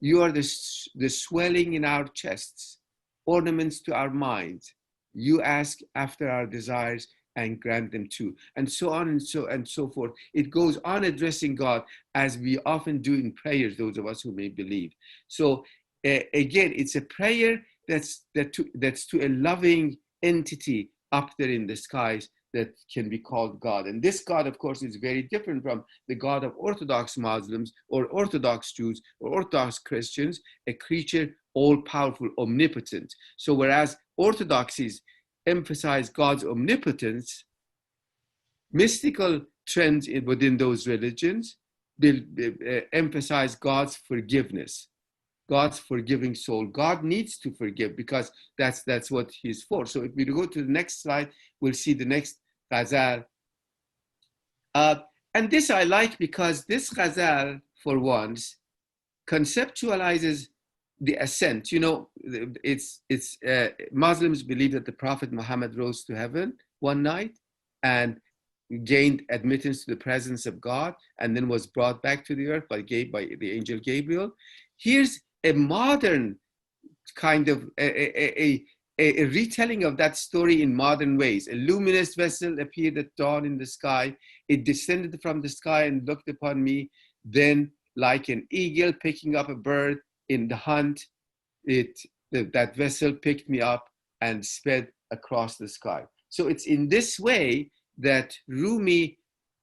You are the swelling in our chests, ornaments to our minds. You ask after our desires and grant them too, and so on and so forth. It goes on addressing God, as we often do in prayers, those of us who may believe. So again, it's a prayer that's to a loving entity up there in the skies that can be called God. And this God, of course, is very different from the God of Orthodox Muslims or Orthodox Jews or Orthodox Christians, a creature all-powerful, omnipotent. So whereas Orthodoxies emphasize God's omnipotence, mystical trends within those religions emphasize God's forgiveness, God's forgiving soul. God needs to forgive, because that's what he's for. So if we go to the next slide, we'll see the next ghazal. And this I like, because this ghazal, for once, conceptualizes the ascent. Muslims believe that the Prophet Muhammad rose to heaven one night and gained admittance to the presence of God, and then was brought back to the earth by the angel Gabriel. Here's a modern kind of a retelling of that story in modern ways. A luminous vessel appeared at dawn in the sky. It descended from the sky and looked upon me. Then, like an eagle picking up a bird in the hunt, that vessel picked me up and sped across the sky. So it's in this way that Rumi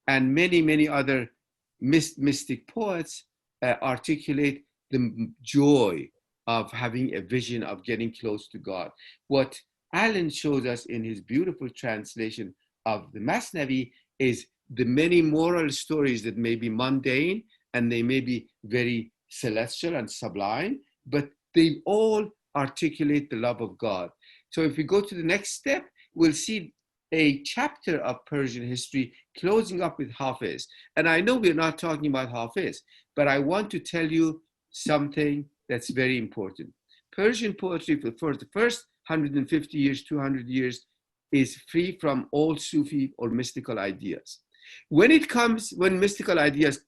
and many, many other mystic poets articulate the joy of having a vision of getting close to God. What Alan shows us in his beautiful translation of the MASNAVI is the many moral stories that may be mundane and they may be very celestial and sublime, but they all articulate the love of God. So if we go to the next step, we'll see a chapter of Persian history closing up with Hafiz. And I know we're not talking about Hafiz, but I want to tell you something that's very important. Persian poetry for the first 150 years, 200 years, is free from all Sufi or mystical ideas. When mystical ideas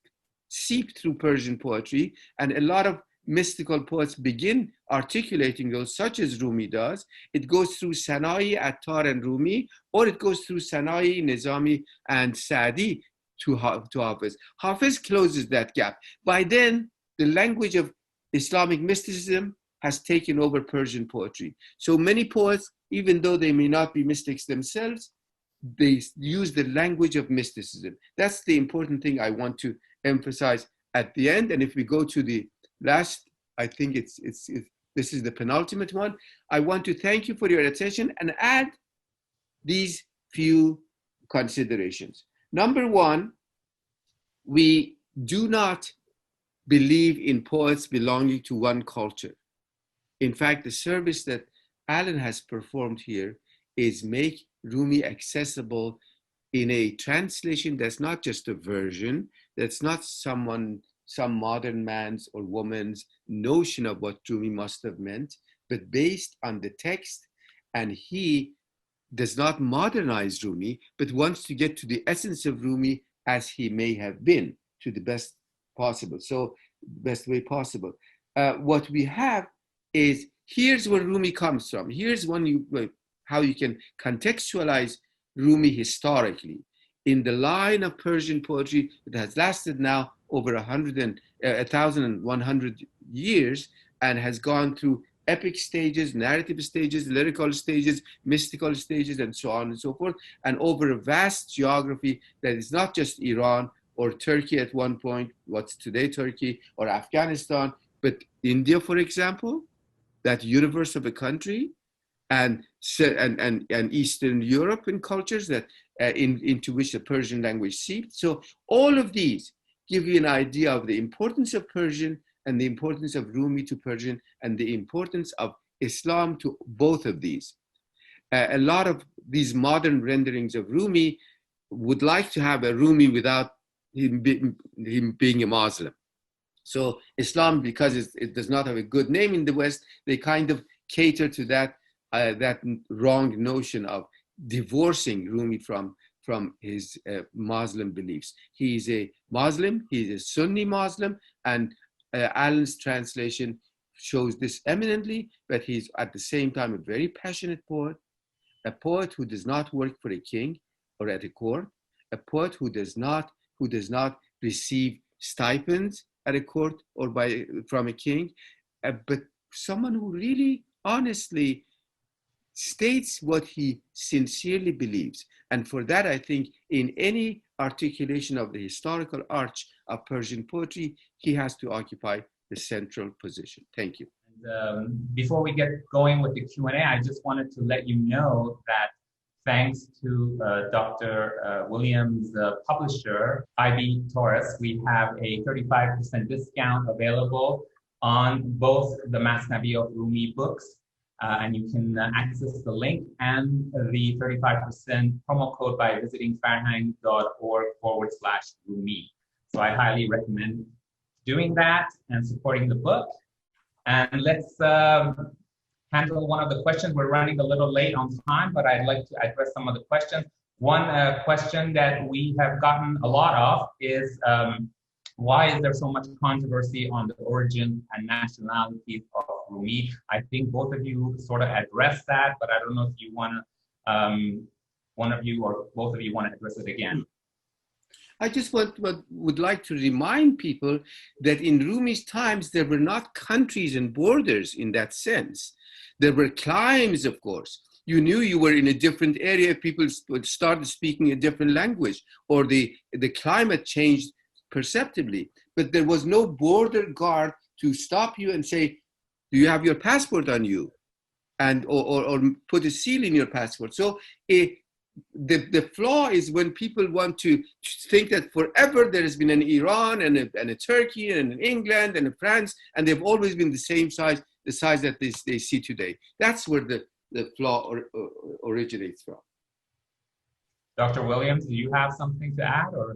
seep through Persian poetry, and a lot of mystical poets begin articulating those, such as Rumi does. It goes through Sanai, Attar, and Rumi, or it goes through Sanai, Nizami, and Sa'di to Hafiz. Hafiz closes that gap. By then, the language of Islamic mysticism has taken over Persian poetry. So many poets, even though they may not be mystics themselves, they use the language of mysticism. That's the important thing I want to emphasize at the end. And if we go to the last, I think this is the penultimate one. I want to thank you for your attention and add these few considerations. Number one, we do not believe in poets belonging to one culture. In fact, the service that Alan has performed here is make Rumi accessible in a translation that's not just a version, that's not some modern man's or woman's notion of what Rumi must have meant, but based on the text. And he does not modernize Rumi, but wants to get to the essence of Rumi as he may have been, to the best possible. So, best way possible. What we have is, here's where Rumi comes from. Here's how you can contextualize Rumi historically. In the line of Persian poetry that has lasted now over 1,100 years and has gone through epic stages, narrative stages, lyrical stages, mystical stages, and so on and so forth, and over a vast geography that is not just Iran or Turkey at one point, what's today Turkey, or Afghanistan, but India, for example, that universe of a country, and Eastern European cultures that into which the Persian language seeped. So all of these give you an idea of the importance of Persian and the importance of Rumi to Persian and the importance of Islam to both of these. A lot of these modern renderings of Rumi would like to have a Rumi without him being a Muslim. So Islam, because it does not have a good name in the West, they kind of cater to that wrong notion of divorcing Rumi from his Muslim beliefs. He is a Muslim, he is a Sunni Muslim, and Alan's translation shows this eminently, but he's at the same time a very passionate poet, a poet who does not work for a king or at a court, a poet who does not receive stipends at a court or from a king, but someone who really honestly states what he sincerely believes. And for that, I think in any articulation of the historical arch of Persian poetry, he has to occupy the central position. Thank you. And, before we get going with the Q&A, I just wanted to let you know that thanks to Dr. Williams' publisher, IB Tauris, we have a 35% discount available on both the MASNAVI of Rumi books. And you can access the link and the 35% promo code by visiting farhang.org/Rumi. So I highly recommend doing that and supporting the book. And let's handle one of the questions. We're running a little late on time, but I'd like to address some of the questions. One question that we have gotten a lot of is, why is there so much controversy on the origin and nationalities of Rumi? I think both of you sort of addressed that, but I don't know if you want to, one of you or both of you want to address it again. I just would like to remind people that in Rumi's times, there were not countries and borders in that sense. There were climes, of course. You knew you were in a different area, people started speaking a different language, or the climate changed perceptibly, but there was no border guard to stop you and say, do you have your passport on you? And or put a seal in your passport. So the flaw is when people want to think that forever there has been an Iran and a Turkey and an England and a France, and they've always been the same size, the size that they see today. That's where the flaw originates from. Dr. Williams, do you have something to add, or?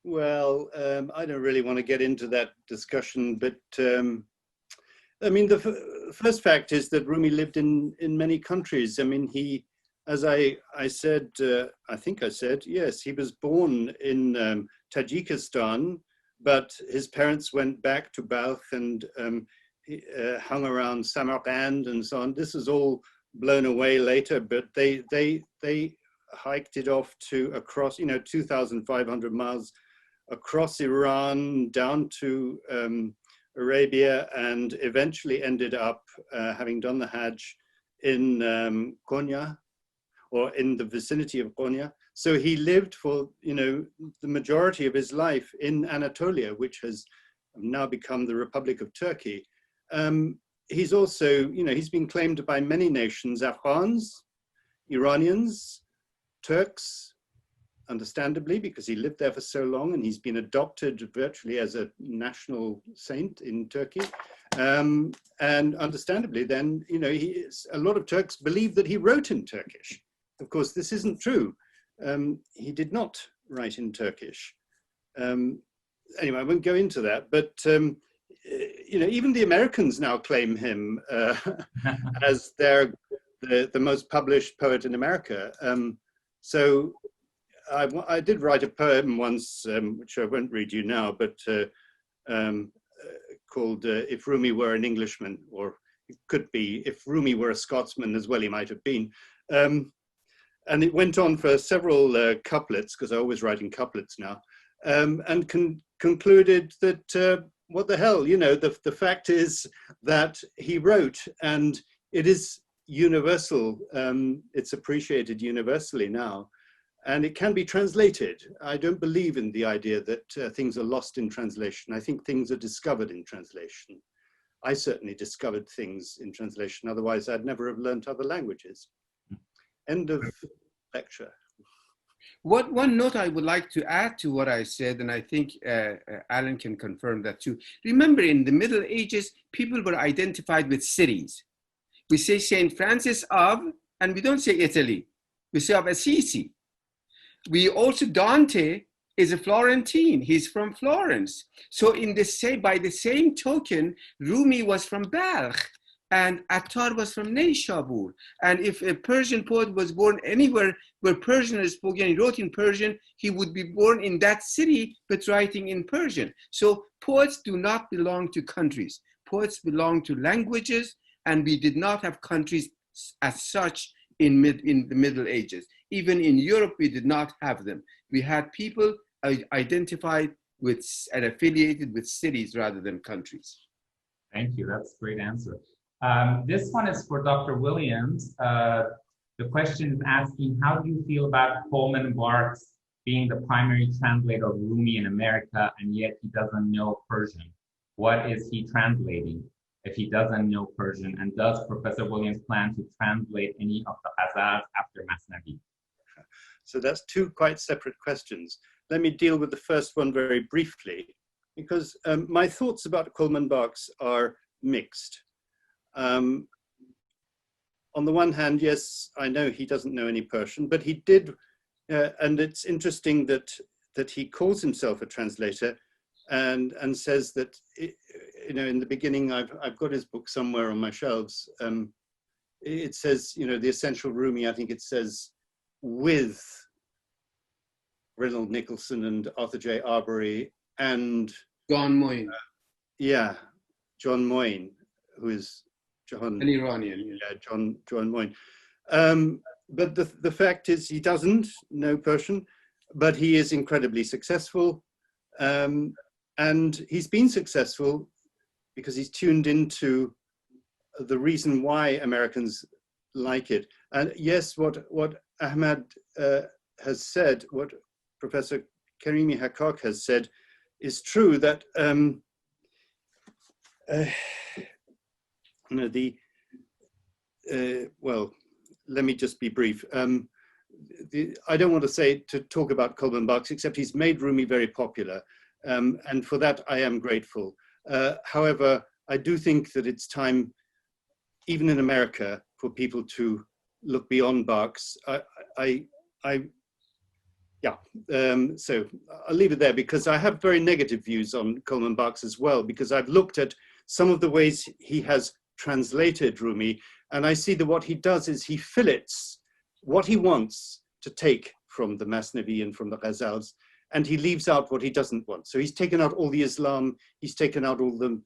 Well, I don't really want to get into that discussion, but I mean, the first fact is that Rumi lived in many countries. I mean, he, as I said, I think I said, yes, he was born in Tajikistan, but his parents went back to Balkh and hung around Samarkand and so on. This is all blown away later, but they hiked it off to across, 2,500 miles across Iran down to Arabia, and eventually ended up having done the Hajj in Konya, or in the vicinity of Konya. So he lived for, the majority of his life in Anatolia, which has now become the Republic of Turkey. He's also, he's been claimed by many nations, Afghans, Iranians, Turks, understandably, because he lived there for so long, and he's been adopted virtually as a national saint in Turkey. And understandably then, a lot of Turks believe that he wrote in Turkish. Of course, this isn't true. He did not write in Turkish. Anyway, I won't go into that, but even the Americans now claim him as the most published poet in America. So I did write a poem once, which I won't read you now, but called If Rumi Were an Englishman, or it could be If Rumi Were a Scotsman as well, he might have been. And it went on for several couplets, because I always write in couplets now, and concluded that, what the hell, the fact is that he wrote, and it is universal, it's appreciated universally now, and it can be translated. I don't believe in the idea that things are lost in translation. I think things are discovered in translation. I certainly discovered things in translation, otherwise I'd never have learned other languages. End of lecture. One note I would like to add to what I said, and I think Alan can confirm that too. Remember, in the Middle Ages, people were identified with cities. We say St. Francis of, and we don't say Italy. We say of Assisi. We also, Dante is a Florentine. He's from Florence. So by the same token, Rumi was from Balkh, and Attar was from Neyshabur. And if a Persian poet was born anywhere where Persian is spoken, he wrote in Persian, he would be born in that city, but writing in Persian. So poets do not belong to countries. Poets belong to languages, and we did not have countries as such in the Middle Ages. Even in Europe, we did not have them. We had people identified with and affiliated with cities rather than countries. Thank you, that's a great answer. This one is for Dr. Williams. The question is asking, how do you feel about Coleman Barks being the primary translator of Rumi in America, and yet he doesn't know Persian? What is he translating if he doesn't know Persian? And does Professor Williams plan to translate any of the ghazals after Masnavi? So that's two quite separate questions. Let me deal with the first one very briefly, because my thoughts about Coleman Barks are mixed. On the one hand, yes, I know he doesn't know any Persian, but he did, and it's interesting that he calls himself a translator and says that, in the beginning, I've got his book somewhere on my shelves. It says, the Essential Rumi, I think it says, with Reynold Nicholson and Arthur J. Arbery and John Moyne. John Moyne, who is John, an Iranian. Yeah, John Moyne. But the fact is he doesn't know Persian, but he is incredibly successful. And he's been successful because he's tuned into the reason why Americans like it. And yes, what Ahmad has said, what Professor Karimi-Hakkak has said is true, that well, let me just be brief. I don't want to talk about Coleman Barks, except he's made Rumi very popular. And for that, I am grateful. However, I do think that it's time, even in America, for people to look beyond Barks. So I'll leave it there, because I have very negative views on Coleman Barks as well, because I've looked at some of the ways he has translated Rumi, and I see that what he does is he fillets what he wants to take from the Masnavi and from the ghazals, and he leaves out what he doesn't want. So he's taken out all the Islam, he's taken out all the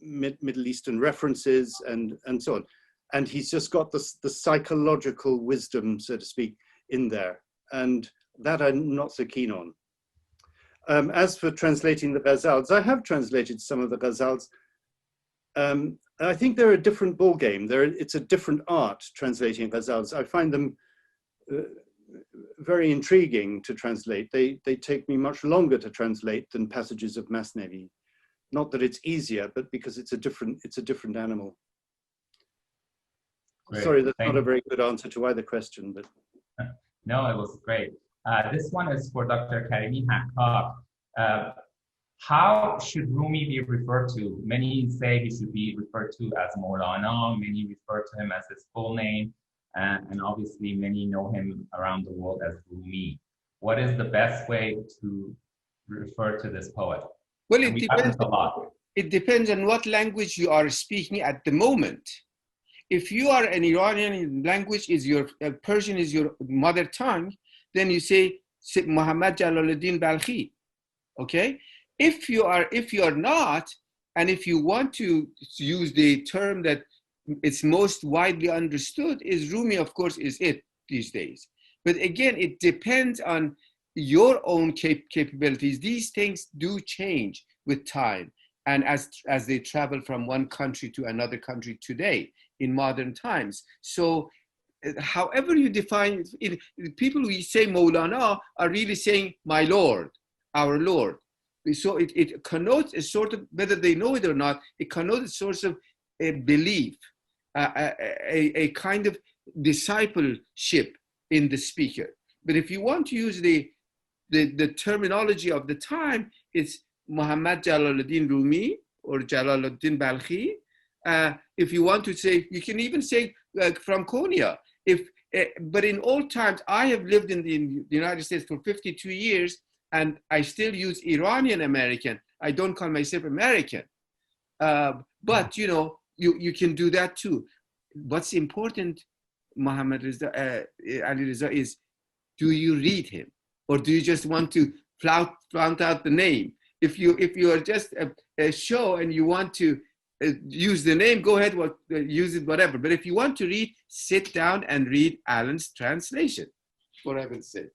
Middle Eastern references and so on. And he's just got the psychological wisdom, so to speak, in there. And that I'm not so keen on. As for translating the ghazals, I have translated some of the ghazals. I think they're a different ballgame. It's a different art, translating ghazals. I find them very intriguing to translate. They take me much longer to translate than passages of MASNAVI. Not that it's easier, but because it's a different animal. Great. Sorry, that's not a very good answer to either question, but. No, it was great. This one is for Dr. Karimi-Hakkak. How should Rumi be referred to? Many say he should be referred to as Maulana, many refer to him as his full name, and obviously many know him around the world as Rumi. What is the best way to refer to this poet? Well, it depends on what language you are speaking at the moment. If you are an Iranian, language is Persian is your mother tongue, then you say Muhammad Jalaluddin Balkhi, okay? If you are not, and if you want to use the term that it's most widely understood, is Rumi, of course, is it these days. But again, it depends on your own capabilities. These things do change with time, and as they travel from one country to another country today in modern times. So however you define it, people who say Maulana are really saying my Lord, our Lord. So it connotes a sort of, whether they know it or not, it connotes a sort of a belief, a kind of discipleship in the speaker. But if you want to use the terminology of the time, it's Muhammad Jalaluddin Rumi or Jalaluddin Balkhi. If you want to say, you can even say from Konya. But in old times, I have lived in the United States for 52 years, and I still use Iranian American. I don't call myself American. But you know, you can do that too. What's important, Muhammad Ali Reza, is do you read him, or do you just want to flout out the name? If you are just a show and you want to use the name, go ahead, use it, whatever. But if you want to read, sit down and read Alan's translation, for heaven's sake.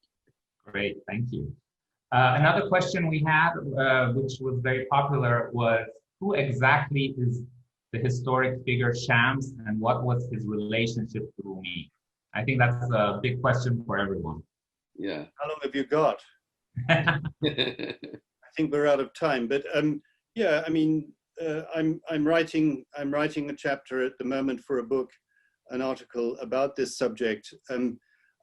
Great, thank you. Another question we had, which was very popular, was who exactly is the historic figure Shams, and what was his relationship to Rumi? I think that's a big question for everyone. Yeah. How long have you got? I think we're out of time, but yeah, I mean, I'm writing a chapter at the moment for a book, an article about this subject.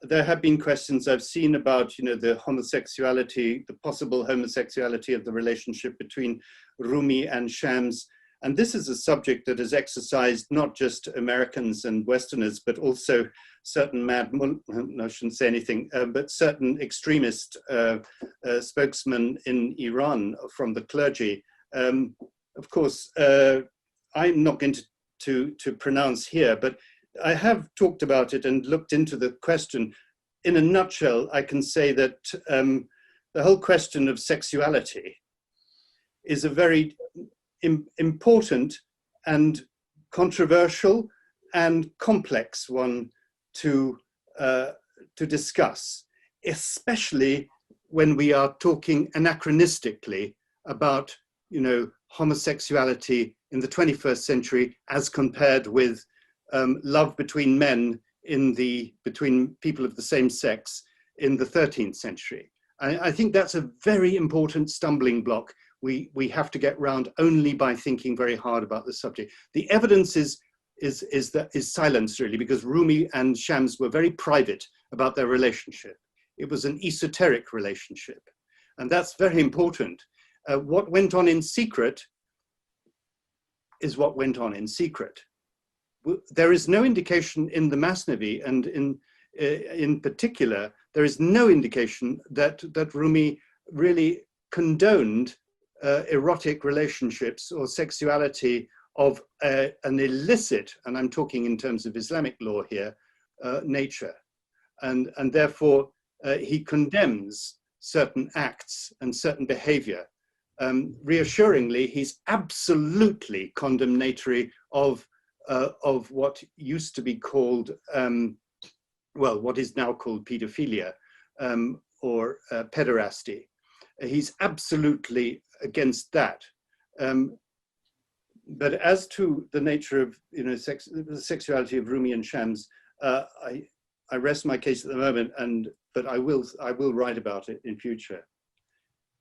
There have been questions I've seen about, you know, the homosexuality, the possible homosexuality of the relationship between Rumi and Shams. And this is a subject that has exercised not just Americans and Westerners, but also certain I shouldn't say anything, but certain extremist spokesmen in Iran from the clergy. Of course, I'm not going to pronounce here, but I have talked about it and looked into the question. In a nutshell, I can say that the whole question of sexuality is a very important and controversial and complex one to discuss, especially when we are talking anachronistically about, you know, homosexuality in the 21st century as compared with love between men between people of the same sex in the 13th century. I think that's a very important stumbling block we have to get round only by thinking very hard about the subject. The evidence is silenced, really, because Rumi and Shams were very private about their relationship. It was an esoteric relationship, and that's very important. What went on in secret is what went on in secret. There is no indication in the MASNAVI, and in particular, there is no indication that Rumi really condoned erotic relationships or sexuality of an illicit, and I'm talking in terms of Islamic law here, nature. And therefore, he condemns certain acts and certain behavior. Reassuringly, he's absolutely condemnatory of what used to be called, well, what is now called pedophilia or pederasty. He's absolutely against that. But as to the nature of, you know, the sexuality of Rumi and Shams, I rest my case at the moment, but I will write about it in future.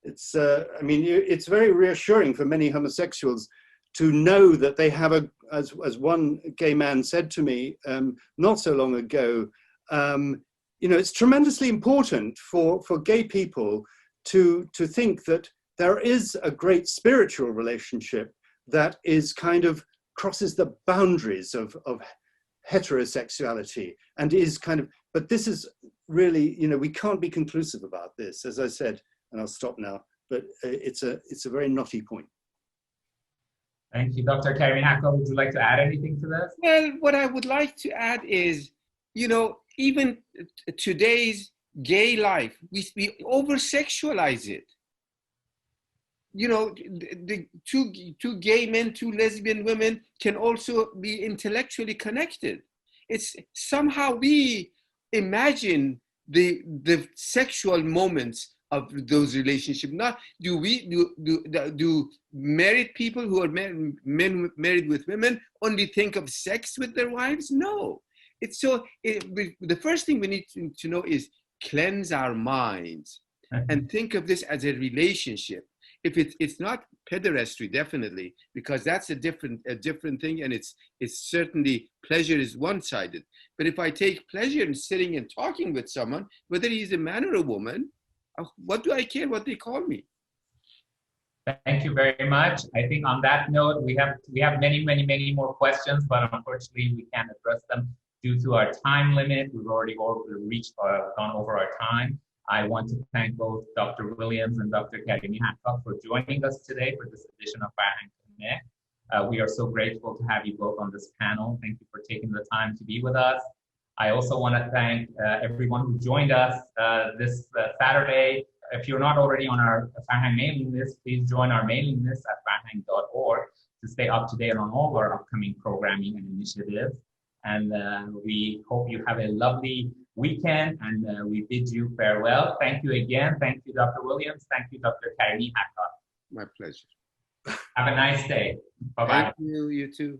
It's, I mean, it's very reassuring for many homosexuals to know that they have as one gay man said to me not so long ago, you know, it's tremendously important for gay people to think that there is a great spiritual relationship that is kind of crosses the boundaries of heterosexuality and is kind of, but this is really, you know, we can't be conclusive about this, as I said, and I'll stop now, but it's a very knotty point. Thank you. Dr. Karimi-Hakkak, would you like to add anything to this? Well, what I would like to add is, you know, even today's gay life, we over-sexualize it. You know, the two gay men, two lesbian women can also be intellectually connected. It's somehow we imagine the sexual moments of those relationships. Not do married people who are men married with women only think of sex with their wives? No. It's so the first thing we need to know is cleanse our minds and think of this as a relationship. If it's not pederasty, definitely, because that's a different thing, and it's certainly pleasure is one-sided. But if I take pleasure in sitting and talking with someone, whether he's a man or a woman, what do I care what they call me? Thank you very much. I think on that note, we have many more questions, but unfortunately we can't address them due to our time limit. We've already gone over our time. I want to thank both Dr. Williams and Dr. Karimi-Hakkak for joining us today for this edition of Farhang Connect. We are so grateful to have you both on this panel. Thank you for taking the time to be with us. I also want to thank everyone who joined us this Saturday. If you're not already on our Farhang mailing list, please join our mailing list at farhang.org to stay up to date on all of our upcoming programming and initiatives. And we hope you have a lovely weekend, and we bid you farewell. Thank you again. Thank you, Dr. Williams. Thank you, Dr. Karimi-Hakkak. My pleasure. Have a nice day. Bye-bye. Thank you, you too.